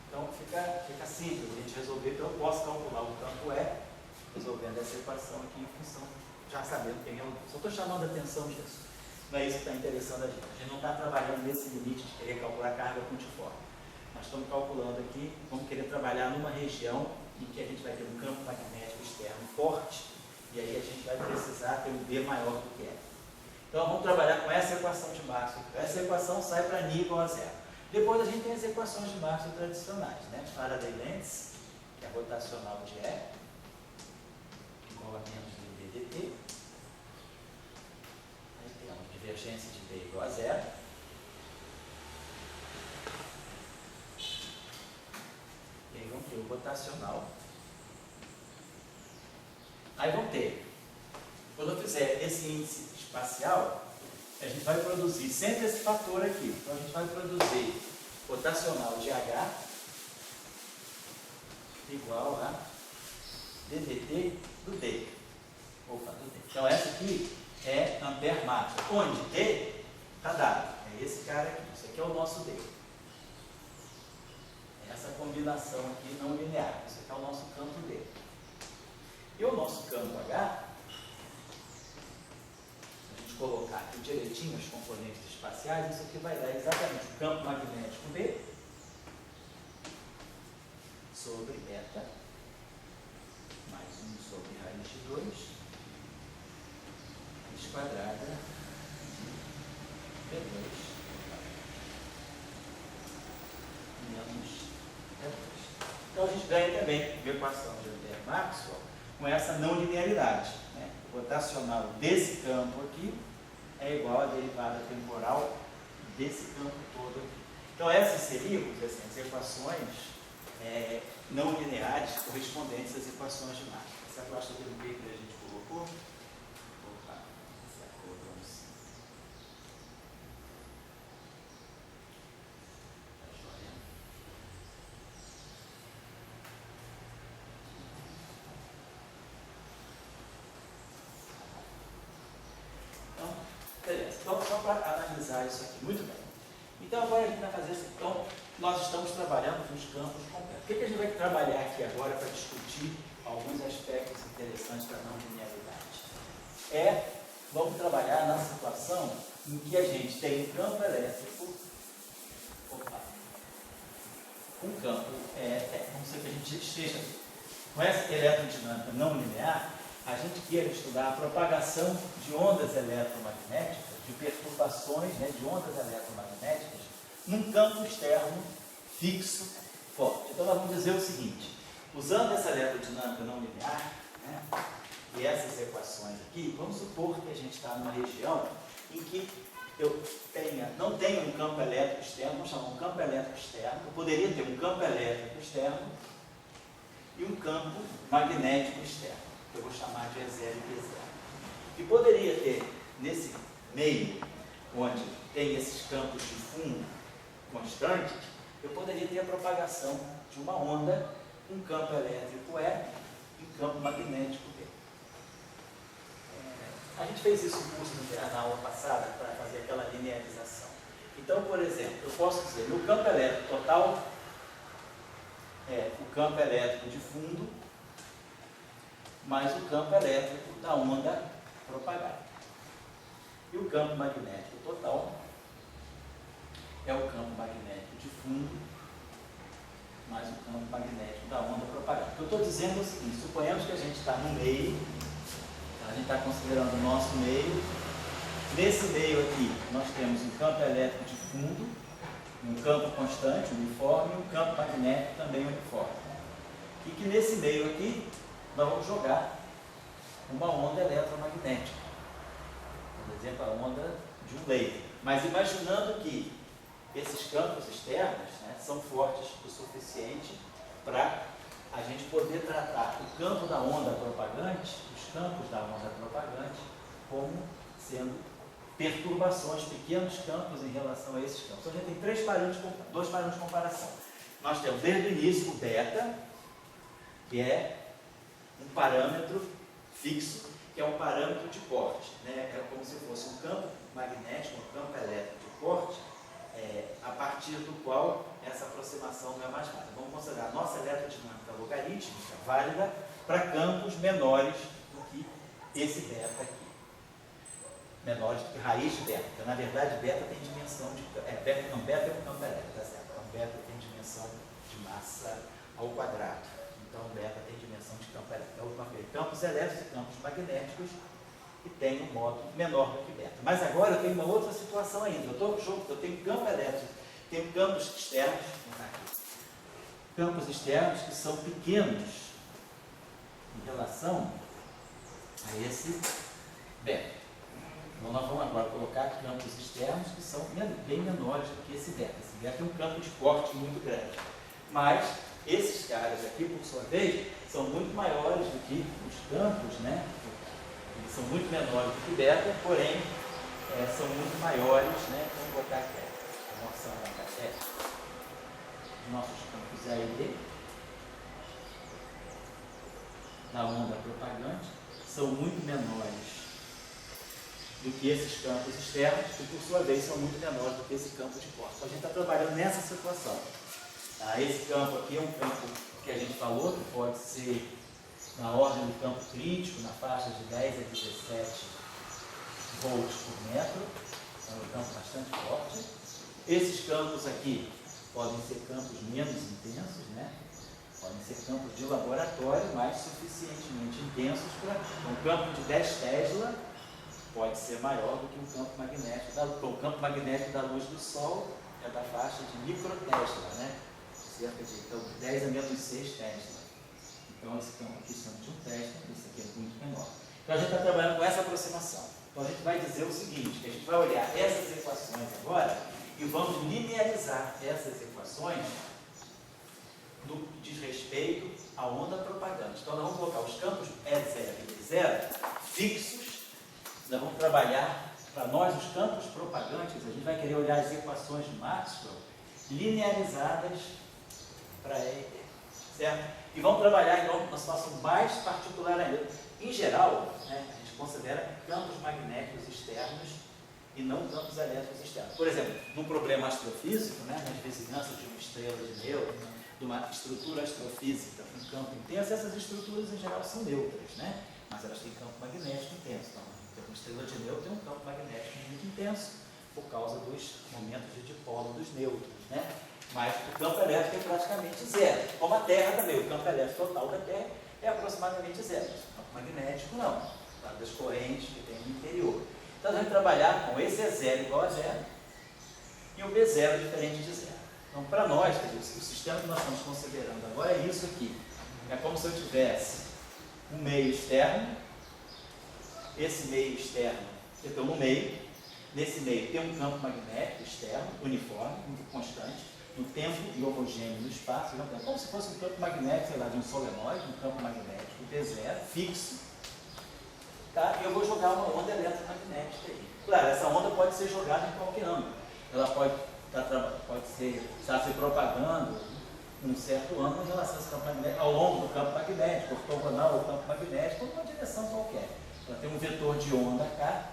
Então fica simples a gente resolver, então eu posso calcular o campo E resolvendo essa equação aqui em função, já sabendo quem é o... Só estou chamando a atenção disso. Não é isso que está interessando a gente. A gente não está trabalhando nesse limite de querer calcular a carga pontiforme. Nós estamos calculando aqui, vamos querer trabalhar numa região em que a gente vai ter um campo magnético externo forte, e aí a gente vai precisar ter um B maior do que E. Então vamos trabalhar com essa equação de Maxwell. Essa equação sai para n igual a 0. Depois a gente tem as equações de Maxwell tradicionais, né? Faraday-Lentz, que é a rotacional de E, igual a menos dB dt. Aí temos divergência de B igual a 0. E aí vamos ter o rotacional. Aí vamos ter, quando eu fizer esse índice espacial, a gente vai produzir sempre esse fator aqui. Então a gente vai produzir rotacional de H igual a ddt do D. Opa, do D. Então essa aqui é ampere máximo. Onde D está dado. É esse cara aqui. Isso aqui é o nosso D. É essa combinação aqui não linear. Isso aqui é o nosso campo D. E o nosso campo H, se a gente colocar aqui direitinho os componentes espaciais, isso aqui vai dar exatamente o campo magnético B sobre beta mais 1 sobre raiz de 2 raiz quadrada B2 menos B2. Então a gente ganha também uma equação de Ampère-Maxwell com essa não linearidade, né? O rotacional desse campo aqui é igual à derivada temporal desse campo todo aqui. Então essas seriam assim, as equações não lineares correspondentes às equações de Maxwell. Essa plástica do B que a gente colocou, opa, essa cor, vamos. Tá joia. Então, beleza. Então, só para analisar isso aqui muito bem. Então, agora a gente vai fazer isso. Então, nós estamos trabalhando com os campos completos. O que a gente vai trabalhar aqui agora para discutir alguns aspectos interessantes da não linearidade? Vamos trabalhar na situação em que a gente tem um campo elétrico, um campo, vamos dizer que a gente esteja com essa eletrodinâmica não linear, a gente queira estudar a propagação de ondas eletromagnéticas, de perturbações, né, de ondas eletromagnéticas, num campo externo fixo, forte. Então nós vamos dizer o seguinte, usando essa eletrodinâmica não linear, né, e essas equações aqui, vamos supor que a gente está numa região em que eu não tenho um campo elétrico externo, vamos chamar um campo elétrico externo, eu poderia ter um campo elétrico externo e um campo magnético externo, que eu vou chamar de E0 e P0. E poderia ter, nesse meio, onde tem esses campos de fundo constantes, eu poderia ter a propagação de uma onda, um campo elétrico E e um campo magnético B. A gente fez isso no curso na aula passada para fazer aquela linearização. Então, por exemplo, eu posso dizer, no campo elétrico total, o campo elétrico de fundo, mais o campo elétrico da onda propagada. E o campo magnético total é o campo magnético de fundo, mais o campo magnético da onda propagada. O que eu estou dizendo é o seguinte, suponhamos que a gente está no meio, a gente está considerando o nosso meio. Nesse meio aqui, nós temos um campo elétrico de fundo, um campo constante, uniforme, e um campo magnético também uniforme. E que nesse meio aqui, nós vamos jogar uma onda eletromagnética. Por exemplo, a onda de um laser. Mas imaginando que esses campos externos, né, são fortes o suficiente para a gente poder tratar o campo da onda propagante, os campos da onda propagante, como sendo perturbações, pequenos campos em relação a esses campos. Então, a gente tem dois parâmetros de comparação. Nós temos desde o início o beta, que é um parâmetro fixo, que é um parâmetro de corte, né? É como se fosse um campo magnético, um campo elétrico de corte, a partir do qual essa aproximação não é mais válida. Vamos considerar a nossa eletrodinâmica logarítmica válida para campos menores do que esse beta aqui. Menores do que raiz de beta. Então, na verdade, beta tem dimensão de... beta é um campo elétrico, tá certo? Então, beta tem dimensão de massa ao quadrado. Então, beta tem dimensão de campo elétrico. É a última vez. Campos elétricos e campos magnéticos que tem um módulo menor do que beta. Mas agora eu tenho uma outra situação ainda. Eu tenho campo elétrico, tenho campos externos, campos externos que são pequenos em relação a esse beta. Então, nós vamos agora colocar campos externos que são bem menores do que esse beta. Esse beta é um campo de corte muito grande. Mas esses caras aqui, por sua vez, são muito maiores do que os campos, né? Eles são muito menores do que beta, porém, são muito maiores, né? Vamos botar aqui a noção dos nossos campos AED, da onda propagante, são muito menores do que esses campos externos, que por sua vez são muito menores do que esse campo de corte. Então, a gente está trabalhando nessa situação. Esse campo aqui é um campo que a gente falou, que pode ser na ordem do campo crítico, na faixa de 10 a 17 volts por metro, é um campo bastante forte. Esses campos aqui podem ser campos menos intensos, né? Podem ser campos de laboratório, mas suficientemente intensos para um campo de 10 Tesla pode ser maior do que um campo magnético. O campo magnético da luz do Sol é da faixa de microtesla, né? Cerca de 10 a menos 6 Tesla. Então, esse campo aqui chama de 1 Tesla, esse aqui é muito menor. Então, a gente está trabalhando com essa aproximação. Então, a gente vai dizer o seguinte, que a gente vai olhar essas equações agora e vamos linearizar essas equações no que diz respeito à onda propagante. Então, nós vamos colocar os campos E0 e E0 fixos. Nós vamos trabalhar, para nós, os campos propagantes, a gente vai querer olhar as equações de Maxwell linearizadas para EIT, certo? E vamos trabalhar, então, numa situação mais particular ainda. Em geral, né, a gente considera campos magnéticos externos e não campos elétricos externos. Por exemplo, num problema astrofísico, né, nas vizinhanças de uma estrela de nêutrons, de uma estrutura astrofísica com campo intenso, essas estruturas em geral são neutras, né? Mas elas têm campo magnético intenso. Então, uma estrela de nêutrons tem um campo magnético muito intenso por causa dos momentos de dipolo dos nêutrons, né? Mas o campo elétrico é praticamente zero. Como a Terra também, o campo elétrico total da Terra é aproximadamente zero. O campo magnético não, das correntes que tem no interior. Então, nós vamos trabalhar com esse E0 igual a zero e o B0 diferente de zero. Então, para nós, quer dizer, o sistema que nós estamos considerando agora é isso aqui. É como se eu tivesse um meio externo, esse meio externo, então no meio, nesse meio tem um campo magnético externo, uniforme, muito constante, no tempo e homogêneo no espaço. Então, é como se fosse um campo magnético, sei lá, de um solenoide, um campo magnético D0, fixo. Tá? E eu vou jogar uma onda eletromagnética aí. Claro, essa onda pode ser jogada em qualquer ângulo. Ela pode estar se propagando em um certo ângulo em relação a esse campo magnético, ao longo do campo magnético, ortogonal ao campo magnético, ou numa direção qualquer. Ela tem um vetor de onda cá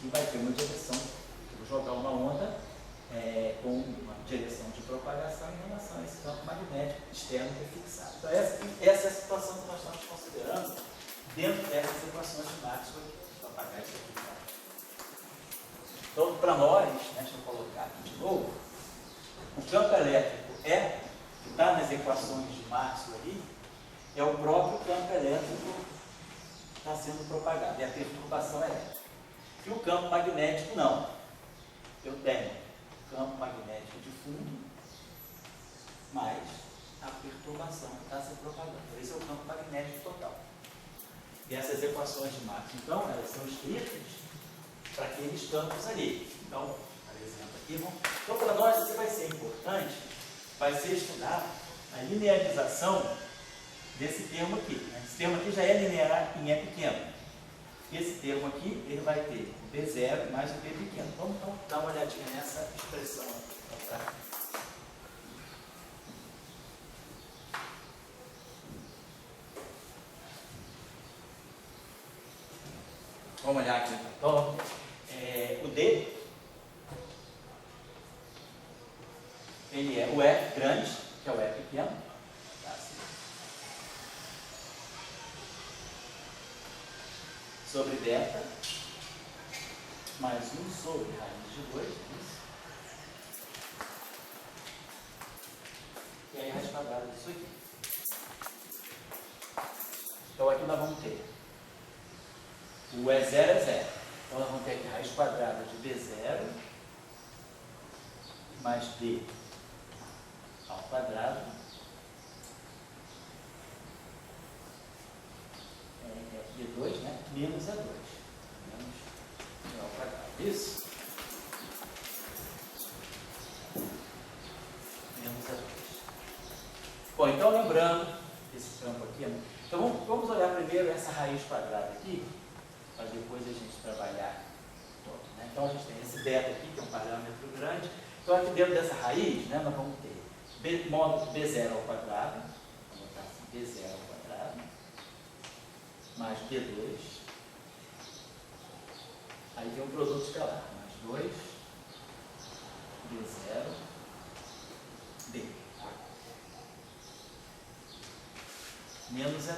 e vai ter uma direção. Eu vou jogar uma onda com uma direção de propagação em relação a esse campo magnético externo que é fixado. Então, essa é a situação que nós estamos considerando dentro dessas equações de Maxwell. Vou apagar isso aqui. Tá? Então, para nós, deixa eu colocar aqui de novo, o campo elétrico que está nas equações de Maxwell ali, é o próprio campo elétrico que está sendo propagado, é a perturbação elétrica. E o campo magnético não. Eu tenho campo magnético de fundo, mais a perturbação que está se propagando. Esse é o campo magnético total. E essas equações de Maxwell, então, elas são escritas para aqueles campos ali. Então, por exemplo, aqui, então para nós isso vai ser importante, vai ser estudar a linearização desse termo aqui. Esse termo aqui já é linear em E pequeno. Esse termo aqui, ele vai ter o B0 mais o B pequeno. Vamos então dar uma olhadinha nessa expressão aqui. Tá? Vamos olhar aqui. Então, o D, ele é o E grande, que é o E pequeno. Tá, assim. Sobre beta, mais 1 sobre raiz de 2. Isso. E aí, raiz quadrada disso aqui. Então, aqui nós vamos ter o E0 é 0. Então, nós vamos ter aqui raiz quadrada de B0 mais B ao quadrado B2, né? Menos E2. Menos B ao quadrado. Isso? Menos E2. Bom, então lembrando, esse campo aqui, então vamos olhar primeiro essa raiz quadrada aqui, para depois a gente trabalhar todo, né? Então a gente tem esse beta aqui, que é um parâmetro grande. Então aqui dentro dessa raiz, né, nós vamos ter módulo B0 ao quadrado, vou botar assim, B0 ao quadrado, mais B2, aí tem um produto escalar, mais 2, B0, B, menos E2. A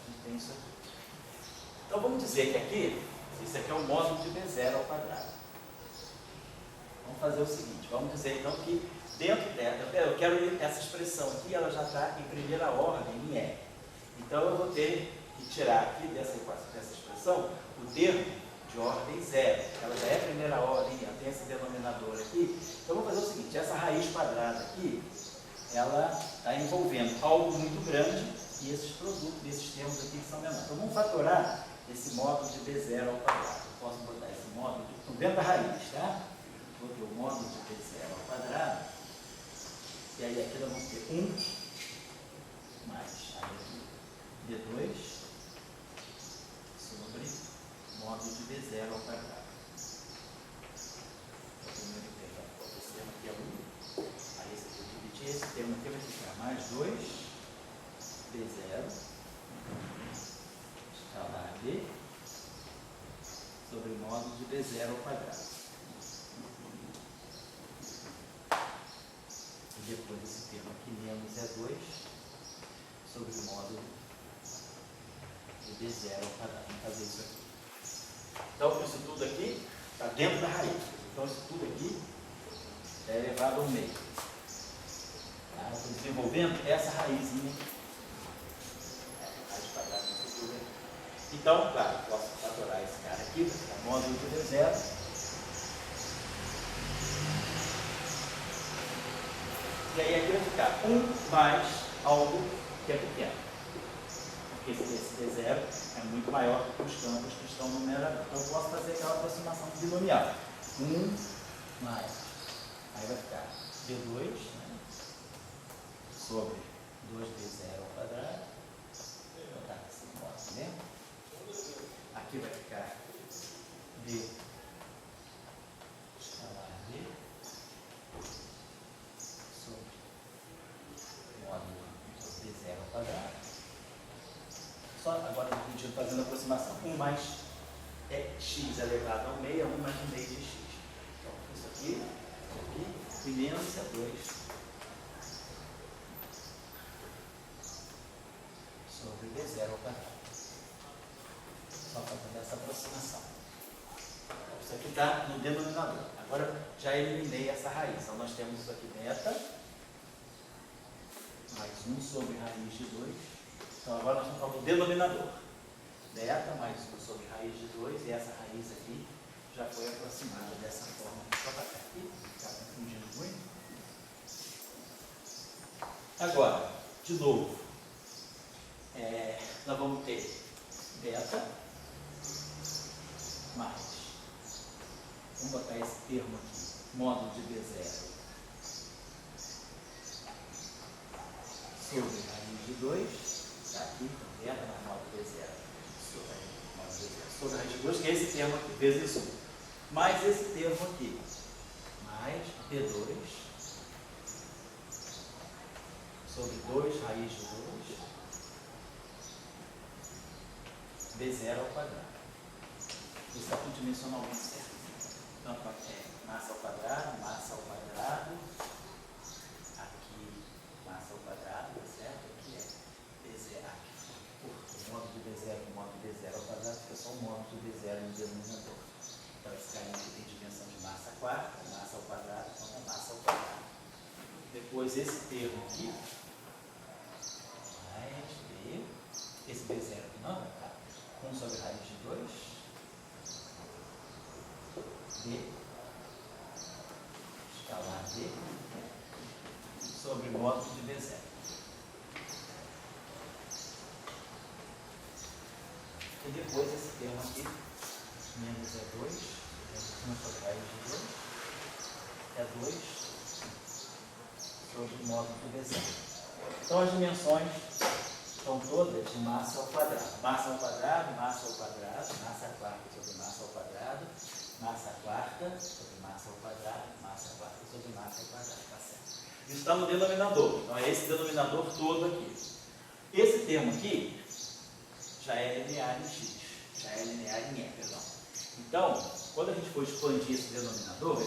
gente tem isso aqui. Então vamos dizer que aqui, isso aqui é o módulo de B0 ao quadrado. Vamos fazer o seguinte, vamos dizer então que dentro dela, eu quero essa expressão aqui, ela já está em primeira ordem, em E. Então eu vou ter que tirar aqui dessa expressão o termo de ordem 0. Ela já é primeira ordem, ela tem esse denominador aqui. Então eu vou fazer o seguinte, essa raiz quadrada aqui, ela está envolvendo algo muito grande e esses produtos, esses termos aqui que são menores. Então vamos fatorar esse módulo de B0 ao quadrado. Eu posso botar esse módulo dentro da raiz, tá? Vou ter o módulo de B0 ao quadrado, e aí aqui nós vamos ter 1 mais B2 sobre módulo de B0 ao quadrado. Então, primeiro termo, esse termo aqui é 1, aí esse aqui eu dividir, esse termo aqui vai ficar mais 2 B0 escalar B sobre módulo de B0 ao quadrado. Depois esse termo aqui, menos E2, sobre o módulo de B0 ao quadrado. Vamos fazer isso aqui. Então, isso tudo aqui está dentro da raiz. Então, isso tudo aqui é elevado ao meio. Tá? Estou desenvolvendo essa raizinha aqui. Raiz quadrada disso tudo aqui. Então, claro, posso fatorar esse cara aqui, vai ficar módulo de B0. E aí aqui vai ficar 1 mais algo que é pequeno. Porque esse B0 é muito maior que os campos que estão no numerador. Então eu posso fazer aquela aproximação binomial. 1 mais. Aí vai ficar B2, né, sobre 2B0 ao quadrado. Vou botar esse modo, né? Aqui vai ficar B escalar B sobre módulo de B0 ao quadrado. Só agora a gente fazendo a aproximação. 1 mais x elevado ao meio é 1 mais 1 meio de x. Então, isso aqui, e menos E2 sobre B0 ao quadrado. Só fazendo essa aproximação. Então, isso aqui está no denominador. Agora já eliminei essa raiz. Então nós temos isso aqui beta mais 1 sobre raiz de 2. Então agora nós estamos falando do denominador. Beta mais 1 sobre raiz de 2. E essa raiz aqui já foi aproximada dessa forma. Só para cá aqui, está confundindo muito. Agora, de novo, nós vamos ter beta mais, vamos botar esse termo aqui, módulo de B0 sobre raiz de 2, está aqui, tá vendo? Na modo B0 sobre a raiz de 2, que é esse termo aqui, vezes 1. Mais esse termo aqui, mais B2 sobre 2 raiz de 2, B0 ao quadrado. Isso está dimensionalmente certo. Então, massa ao quadrado, aqui massa ao quadrado, tá certo? Aqui é B0, o modo de B0 com o modo de B0 ao quadrado, fica só o modo de B0 no denominador. Então, esse carinha aqui tem dimensão de massa quarta, massa ao quadrado, então é massa ao quadrado. Depois, esse termo aqui, mais B, esse B0 aqui não vai ficar 1 sobre raiz de 2, D, escalar D, sobre módulo de B0. E depois esse termo aqui, menos E2, 1 sobre raiz de 2, E2 sobre o módulo de B0. Então as dimensões são todas de massa ao quadrado. Massa ao quadrado, massa ao quadrado, massa quarta sobre massa ao quadrado, massa quarta sobre massa ao quadrado, massa quarta sobre massa ao quadrado, tá certo? Isso está no denominador, então é esse denominador todo aqui. Esse termo aqui já é linear em x, já é linear em e, perdão. Então, quando a gente for expandir esse denominador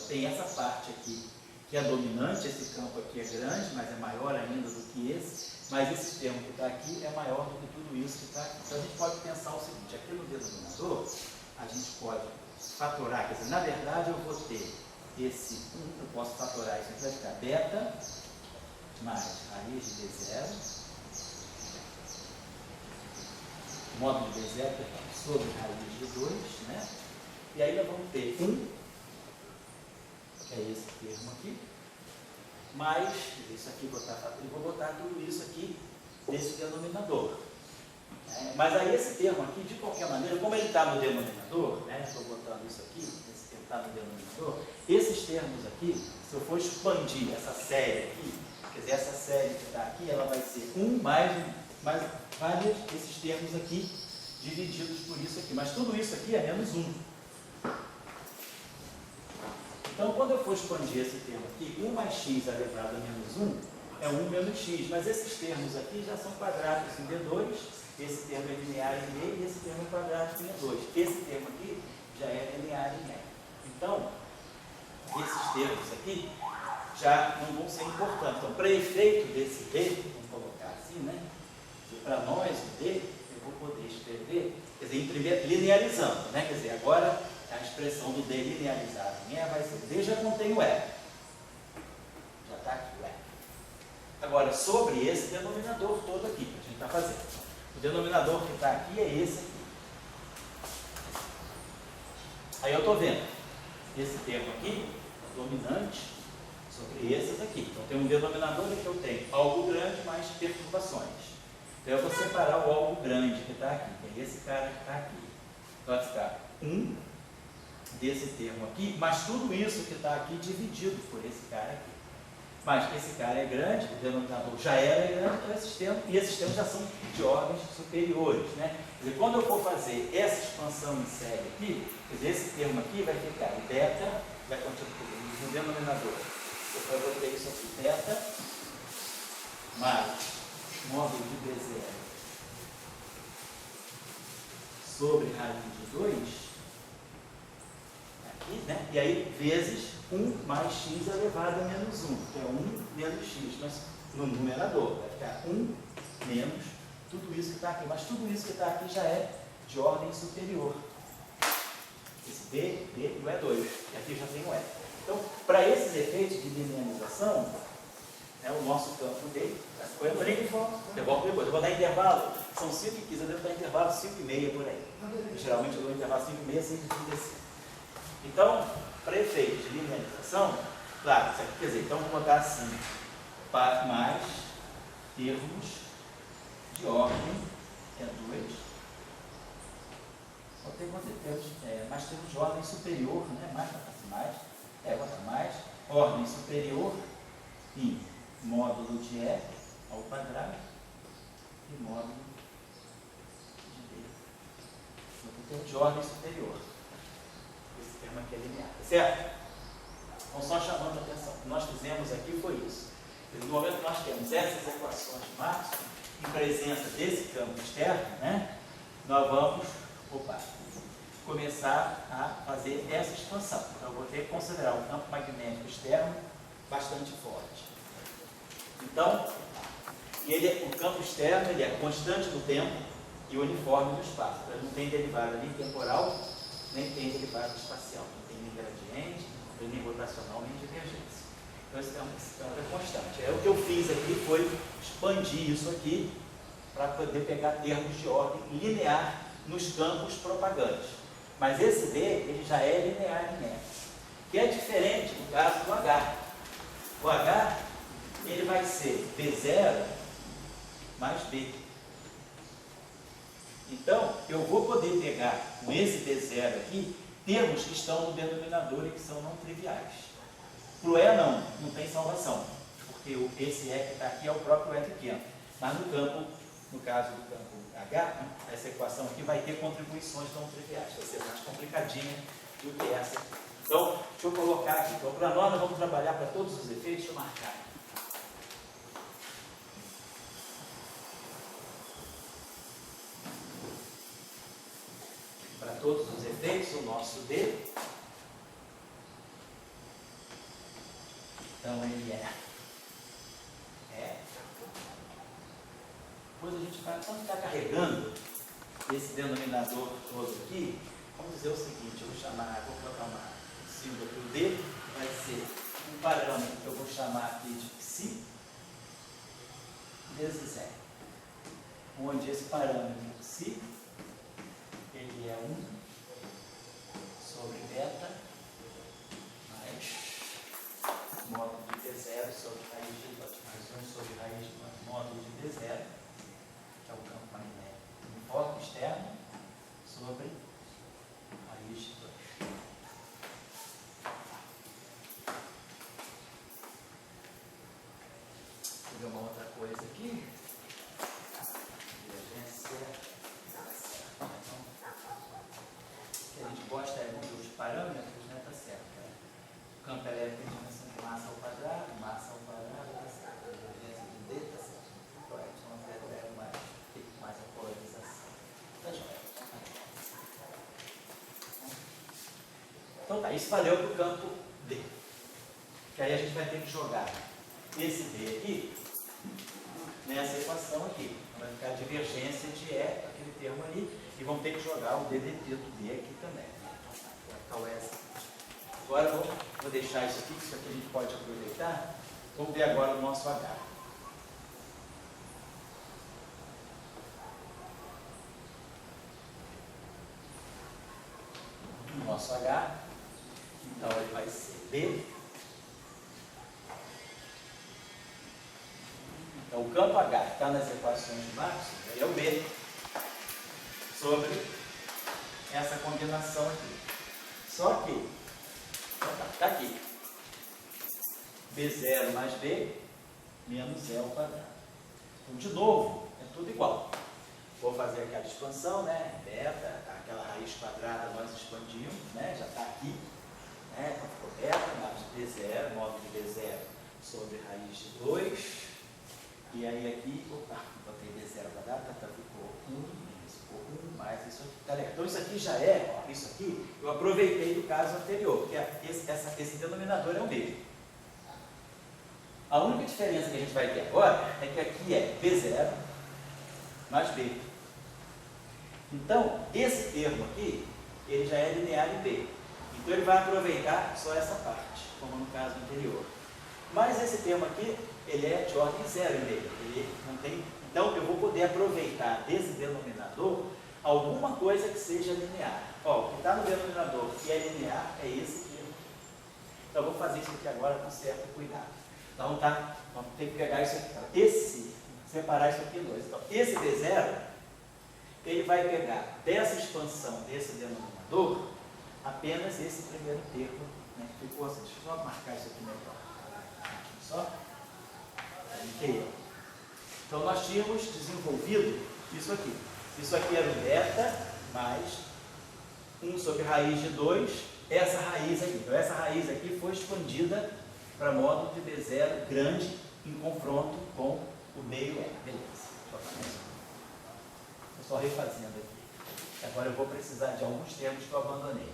tem essa parte aqui que é dominante, esse campo aqui é grande, mas é maior ainda do que esse, mas esse termo que está aqui é maior do que tudo isso que está aqui. Então a gente pode pensar o seguinte, aqui no denominador, a gente pode fatorar, quer dizer, na verdade eu vou ter esse 1, eu posso fatorar isso aqui, vai ficar beta mais raiz de B0, módulo de B0, sobre raiz de 2, né? E aí nós vamos ter 1, que é esse termo aqui, mais isso aqui, eu vou botar tudo isso aqui nesse denominador. Mas aí esse termo aqui, de qualquer maneira, como ele está no denominador, né, estou botando isso aqui, esse termo está no denominador, esses termos aqui, se eu for expandir essa série aqui, quer dizer, essa série que está aqui, ela vai ser 1 mais vários esses termos aqui, divididos por isso aqui, mas tudo isso aqui é menos 1. Então, quando eu for expandir esse termo aqui, 1 mais x elevado a menos 1 é 1 menos x, mas esses termos aqui já são quadrados em B2, esse termo é linear em B e esse termo é quadrado em E2. Esse termo aqui já é linear em E. Então, esses termos aqui já não vão ser importantes. Então, para efeito desse D, vamos colocar assim, né? Para nós, o D, eu vou poder escrever, quer dizer, linearizando, né? Quer dizer, agora a expressão do D linearizado em E vai ser, D já contém o E. Já está aqui o E. Agora, sobre esse denominador todo aqui, que a gente está fazendo. O denominador que está aqui é esse aqui. Aí eu estou vendo esse termo aqui, dominante, sobre esses aqui. Então, tem um denominador em que eu tenho algo grande mais perturbações. Então, eu vou separar o algo grande que está aqui, que é esse cara que está aqui. Então, vai ficar 1 desse termo aqui, mas tudo isso que está aqui dividido por esse cara aqui. Mas esse cara é grande, o denominador já era grande, então esses termos já são de ordens superiores, né? Quer dizer, quando eu for fazer essa expansão em série aqui, quer dizer, esse termo aqui vai ficar beta, vai continuar no denominador. Eu vou ter isso aqui, beta mais módulo de B0 sobre raiz de 2, aqui, né? E aí, vezes 1 mais x elevado a menos 1, que é 1 menos x, mas no numerador vai ficar 1 menos tudo isso que está aqui, mas tudo isso que está aqui já é de ordem superior. Esse B e o E2, e aqui já tem o E. Então, para esses efeitos de linearização, né, o nosso campo D, eu volto depois, eu vou dar intervalo, são 5h15, eu devo dar intervalo 5h30 por aí. Geralmente eu dou intervalo 5h30, 5h35. Então, para efeitos de linearização, claro, isso aqui quer dizer, então vou botar assim, para mais termos de ordem, que é 2, mais termos de ordem superior, né? Mais ordem superior em módulo de E ao quadrado e módulo de D. No termo de ordem superior. Esse termo aqui é linear, tá certo? Então, só chamando a atenção. O que nós fizemos aqui foi isso. No momento que nós temos essas equações de Maxwell, em presença desse campo externo, né, nós vamos começar a fazer essa expansão. Então, eu vou ter que considerar o campo magnético externo bastante forte. Então, o campo externo ele é constante no tempo e uniforme no espaço. Então, ele não tem derivada nem temporal, nem tem derivada espacial. Não tem nem gradiente, nem rotacional, nem divergência. Então, esse campo é constante. O que eu fiz aqui foi expandir isso aqui para poder pegar termos de ordem linear nos campos propagantes. Mas esse B ele já é linear linear, que é diferente no caso do H. O H ele vai ser B0 mais B. Então, eu vou poder pegar com esse B0 aqui termos que estão no denominador e que são não triviais. Para o E não tem salvação, porque esse E que está aqui é o próprio E pequeno. Mas no caso do campo H, essa equação aqui vai ter contribuições não triviais, vai ser mais complicadinha do que essa aqui. Então, deixa eu colocar aqui. Então, para nós vamos trabalhar para todos os efeitos, deixa eu marcar. Para todos os efeitos, o nosso D, então ele é. Depois a gente vai, quando está carregando esse denominador todo aqui, vamos dizer o seguinte, vou colocar uma símbolo para o D, vai ser um parâmetro que eu vou chamar aqui de psi vezes E, onde esse parâmetro psi, ele é 1 sobre beta mais módulo de D0 sobre raiz de 2, mais 1 sobre raiz de módulo de D0, que é o campo magnético uniforme externo, sobre raiz de 2. Vou ver uma outra coisa aqui. Divergência. Então, o que a gente gosta é um dos parâmetros, né? Tá certo. O campo elétrico de dimensão de massa ao quadrado, tá certo. A divergência de D, tá certo. Mais a polarização. Tá joia. Então tá, isso valeu para o campo D. Que aí a gente vai ter que jogar esse D aqui nessa equação aqui. Vai ficar a divergência de E, aquele termo ali, e vamos ter que jogar o DDT do D aqui também. Vai ficar o S. Agora vou deixar isso aqui, que isso aqui a gente pode aproveitar. Vamos ver agora o nosso H. O nosso H, então ele vai ser B. Então o campo H que está nas equações de Maxwell, ele é o B, sobre essa combinação aqui. Só que, está aqui, B0 mais B menos E ao quadrado. Então, de novo, é tudo igual. Vou fazer aquela expansão, né? Beta, aquela raiz quadrada nós expandimos, né? Já está aqui, né? Então ficou beta mais B0, módulo de B0 sobre raiz de 2. E aí aqui, botei B0 quadrado, ficou 1, ficou 1 mais isso aqui. Tá legal? Então isso aqui já é, isso aqui, eu aproveitei do caso anterior, porque esse denominador é o mesmo. A única diferença que a gente vai ter agora é que aqui é B0 mais B. Então, esse termo aqui, ele já é linear em B. Então, ele vai aproveitar só essa parte, como no caso anterior. Mas esse termo aqui, ele é de ordem 0 em B. Ele não tem... Então, eu vou poder aproveitar desse denominador alguma coisa que seja linear. Ó, o que está no denominador que é linear é esse termo. Então, eu vou fazer isso aqui agora com certo cuidado. Então, tá? Vamos ter que pegar isso aqui. Separar isso aqui em dois. Então, esse B0, ele vai pegar dessa expansão desse denominador apenas esse primeiro termo, né, que ficou assim. Deixa eu só marcar isso aqui melhor. Aqui só. Inteiro. Então nós tínhamos desenvolvido isso aqui. Isso aqui era o beta mais 1 sobre raiz de 2, essa raiz aqui. Então essa raiz aqui foi expandida para módulo de B0 grande em confronto com o meio E. Beleza. Estou só refazendo aqui. Agora eu vou precisar de alguns termos que eu abandonei.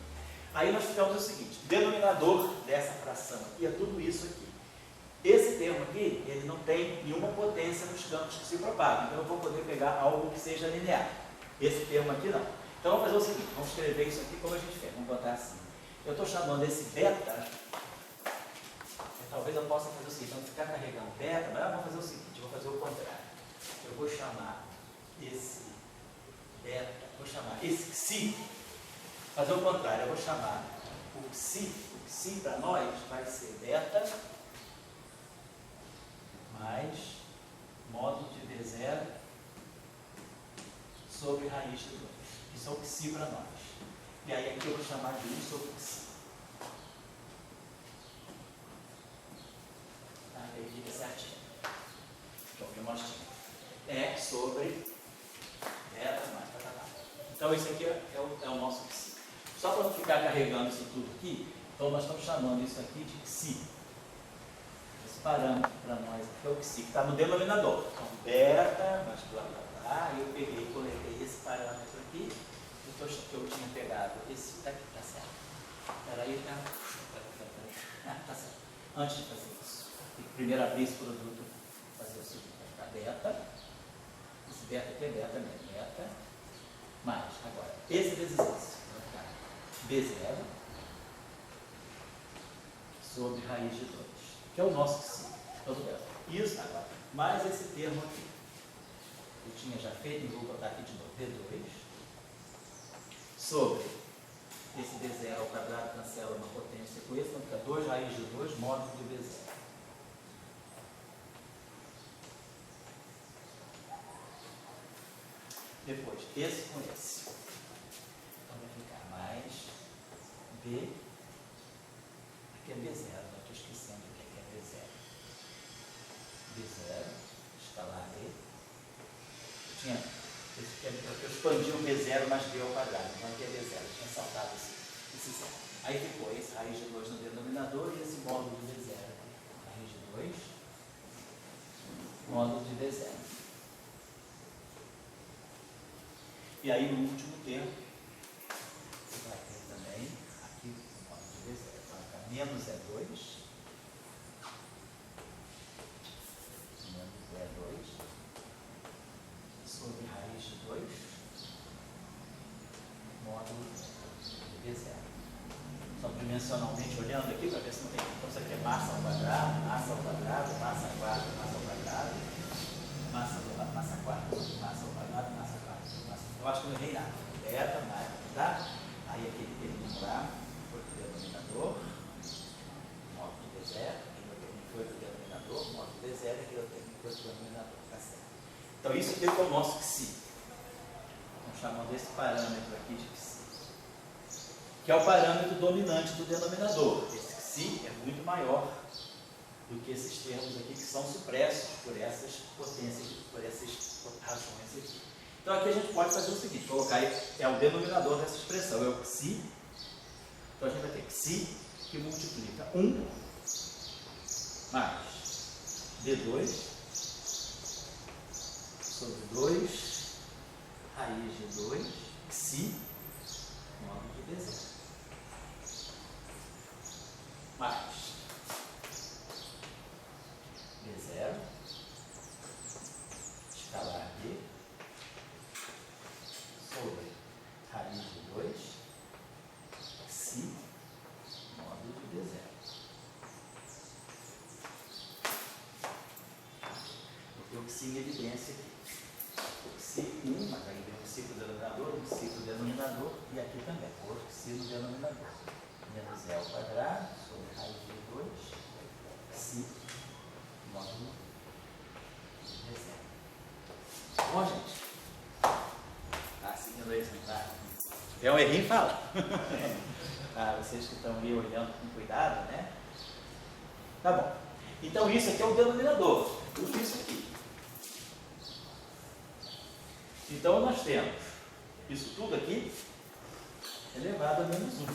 Aí nós ficamos o seguinte, denominador dessa fração aqui é tudo isso aqui. Esse termo aqui, ele não tem nenhuma potência nos campos que se propagam, então eu vou poder pegar algo que seja linear. Esse termo aqui não. Então vamos fazer o seguinte, vamos escrever isso aqui como a gente fez, vamos botar assim. Eu estou chamando esse beta, talvez eu possa fazer o seguinte, vamos ficar carregando beta, mas vamos fazer o seguinte, eu vou fazer o contrário. Eu vou chamar esse beta, vou chamar esse psi, fazer o contrário, eu vou chamar o psi para nós vai ser beta mais módulo de B0 sobre raiz de 2. Isso é o psi para nós. E aí aqui eu vou chamar de 1 sobre psi. Tá? Aí fica certinho. Então, o que nós tínhamos é sobre beta mais tá. Então isso aqui é o nosso psi. Só para não ficar carregando isso tudo aqui, então nós estamos chamando isso aqui de psi. Parâmetro para nós aqui é o psi, que está no denominador. Então, beta, mais blá blá blá, eu peguei e coletei esse parâmetro aqui, que eu tinha pegado esse daqui, tá certo? Peraí, tá certo. Antes de fazer isso, tem que primeiro abrir esse produto, fazer o seguinte, vai ficar beta, esse beta aqui é beta mesmo, beta, mais, agora, esse vezes esse, vai ficar B0 sobre raiz de 2. Que é o nosso psi. Isso agora, mais esse termo aqui. Eu tinha já feito, e vou botar aqui de novo, D2, sobre esse D0 ao quadrado, cancela uma potência com esse, então fica 2 raiz de 2 módulo de B0. Depois, esse com esse. Então vai ficar mais B, aqui é B0, não estou esquecendo o que é B0. B0, escalar B. Eu expandi o B0 mais B ao quadrado, então aqui é B0, eu tinha saltado esse 0. Aí ficou esse raiz de 2 no denominador e esse módulo de B0 aqui. Raiz de 2, módulo de B0. E aí no último termo, você vai ter também aqui o módulo de B0. Então vai ficar menos E2, sobre raiz de 2, módulo de B0. Só dimensionalmente olhando aqui para ver se não tem. Então isso aqui é massa ao quadrado, massa ao quadrado, massa ao quadrado, massa ao quadrado, massa ao quadrado, massa ao quadrado, massa ao quadrado. Eu acho que não errei nada. Beta, mais, tá? Aí aqui ele termina lá, foi para o denominador, módulo de B0, aqui eu termino foi para o denominador, módulo de B0, aqui eu termino foi para o denominador, tá certo? Então isso aqui é o nosso psi. Estamos chamando esse parâmetro aqui de psi. Que é o parâmetro dominante do denominador. Esse psi é muito maior do que esses termos aqui que são supressos por essas potências, por essas razões aqui. Então aqui a gente pode fazer o seguinte, colocar aí, é o denominador dessa expressão, é o psi. Então a gente vai ter psi que multiplica 1 mais D2 sobre 2 raiz de 2 psi módulo de B0 mais B0 escalar B sobre raiz de 2 psi módulo de B0. Vou ter o psi em evidência aqui. Psi 1, mas aí vem o psi para o denominador, o psi para o denominador, e aqui também, outro psi no denominador. Menos E ao quadrado, sobre raiz de 2, psi, módulo de B0. Bom, gente? Tá seguindo aí, tá? Se tiver um errinho, fala. Vocês que estão aí olhando com cuidado, né? Tá bom. Então isso aqui é o denominador, tudo isso aqui. Então nós temos isso tudo aqui elevado a menos 1.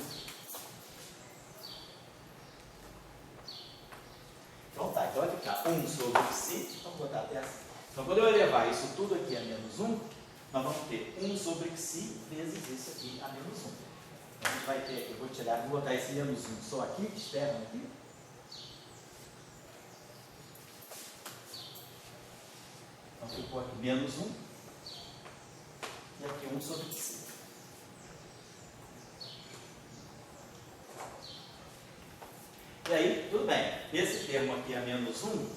Então tá, então vai ficar 1 sobre psi, vamos botar até assim. Então quando eu elevar isso tudo aqui a menos 1, nós vamos ter 1 sobre psi vezes isso aqui a menos 1. Então a gente vai ter, eu vou botar esse menos 1 só aqui, externo aqui. Então ficou aqui menos 1 e aqui 1 sobre psi. E aí, tudo bem, esse termo aqui a menos 1,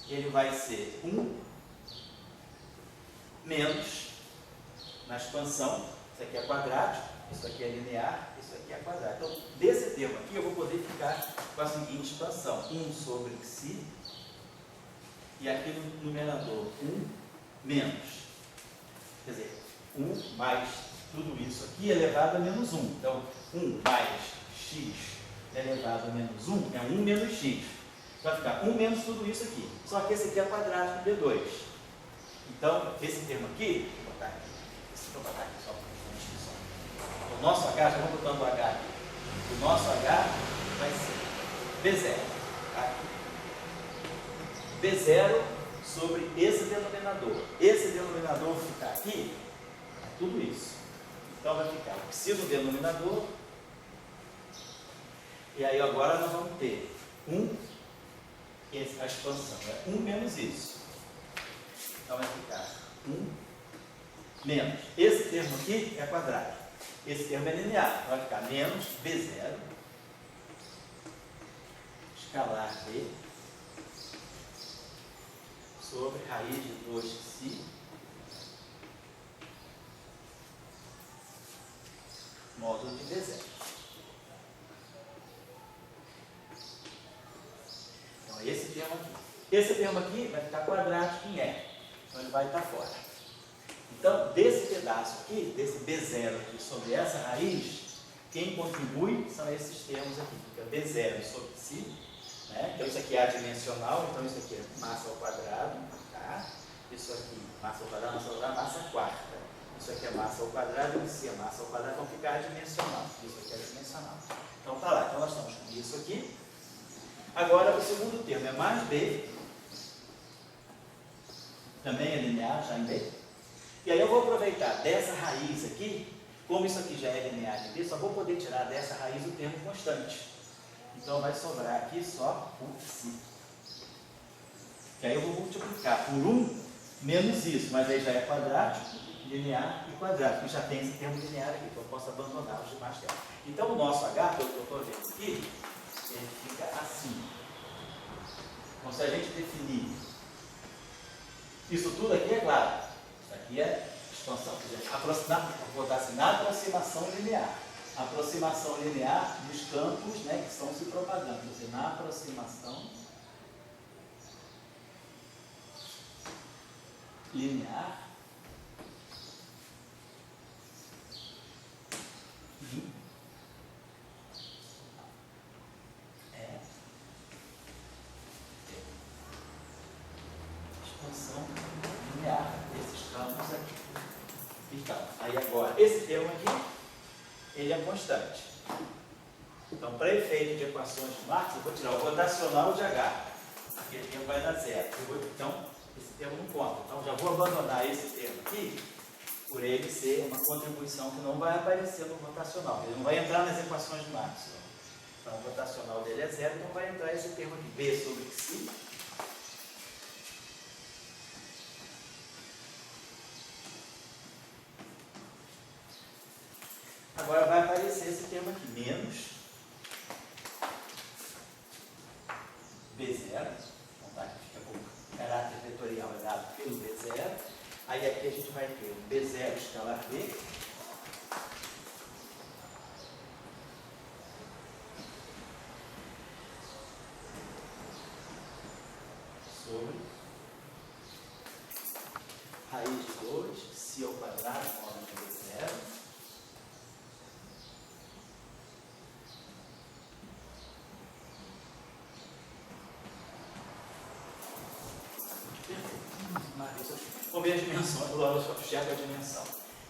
ele vai ser 1 menos, na expansão, isso aqui é quadrático, isso aqui é linear, isso aqui é quadrático. Então, desse termo aqui, eu vou poder ficar com a seguinte expansão, 1 sobre psi, e aqui no numerador, 1 menos, quer dizer, 1 mais tudo isso aqui elevado a menos 1. Então, 1 mais x elevado a menos 1 é 1 menos x. Vai ficar 1 menos tudo isso aqui. Só que esse aqui é quadrático de B2. Então, esse termo aqui, vou botar aqui só para a o nosso H, já vou botando o H aqui. O nosso H vai ser B0. Aqui. B0 sobre esse denominador. Esse denominador vai ficar aqui, é tudo isso. Então, vai ficar o psi no denominador. E aí agora nós vamos ter 1, a expansão é 1 menos isso. Então vai ficar 1 menos. Esse termo aqui é quadrático. Esse termo é linear. Então vai ficar menos B0 escalar B sobre raiz de 2π módulo de B0. Então, esse termo aqui. Esse termo aqui vai ficar quadrático em E. Então, ele vai estar fora. Então, desse pedaço aqui, desse B0 aqui sobre essa raiz, quem contribui são esses termos aqui. Fica B0 sobre si. Né? Então, isso aqui é adimensional. Então, isso aqui é massa ao quadrado. Tá? Isso aqui, massa ao quadrado, massa quarta. Isso aqui é massa ao quadrado, e se é massa ao quadrado, vão ficar adimensional. Isso aqui é adimensional. Então, tá lá. Então, nós estamos com isso aqui. Agora, o segundo termo é mais B, também é linear, já em B. E aí eu vou aproveitar dessa raiz aqui, como isso aqui já é linear de B, só vou poder tirar dessa raiz o termo constante. Então vai sobrar aqui só o psi. E aí eu vou multiplicar por 1 menos isso, mas aí já é quadrático, linear e quadrático. E já tem esse termo linear aqui, então eu posso abandonar os demais termos. Então o nosso H, pelo que eu estou vendo aqui, ele fica assim. Então, se a gente definir isso tudo aqui, é claro, isso aqui é expansão, vou botar assim, na aproximação linear. Aproximação linear dos campos, né, que estão se propagando. Quer dizer, na aproximação linear linear desses campos aqui. Então, aí agora, esse termo aqui, ele é constante. Então, para efeito de equações de Marx, eu vou tirar o rotacional de H. Aquele termo vai dar zero. Então, esse termo não conta. Então, já vou abandonar esse termo aqui, por ele ser uma contribuição que não vai aparecer no rotacional. Ele não vai entrar nas equações de Marx. Então, o rotacional dele é zero, então vai entrar esse termo aqui, B sobre psi. Agora vai aparecer esse termo aqui, menos B0, então tá, aqui fica com caráter vetorial é dado pelo B0, aí aqui a gente vai ter o B0 escalar B, sobre raiz de 2, π ao quadrado, módulo de B0, Vou ver as dimensões, vou objeto é a dimensão.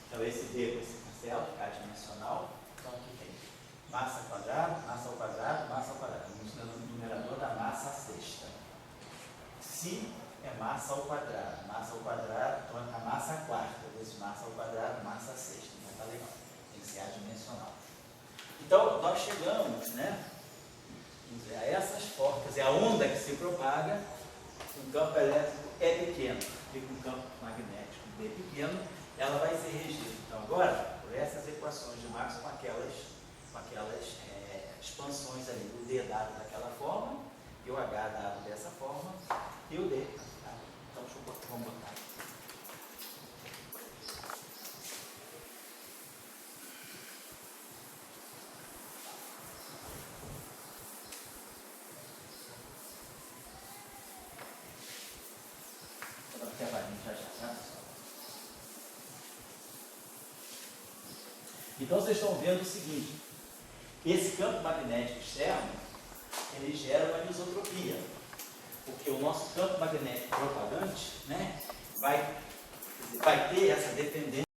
Então esse D com esse cancela, fica adimensional. Então aqui tem massa ao quadrado, massa ao quadrado, massa ao quadrado. No numerador da massa sexta. Se é massa ao quadrado, então a massa quarta, vezes massa ao quadrado, massa sexta. Então tá legal. Tem que ser adimensional. Então nós chegamos, né? A essas formas, é a onda que se propaga, um campo elétrico é pequeno, fica um campo magnético B pequeno, ela vai ser regida. Então agora, por essas equações de Marx com aquelas expansões ali, o D dado daquela forma, e o H dado dessa forma, e o D. Tá? Então vamos botar. Então vocês estão vendo o seguinte, esse campo magnético externo, ele gera uma anisotropia, porque o nosso campo magnético propagante, né, vai ter essa dependência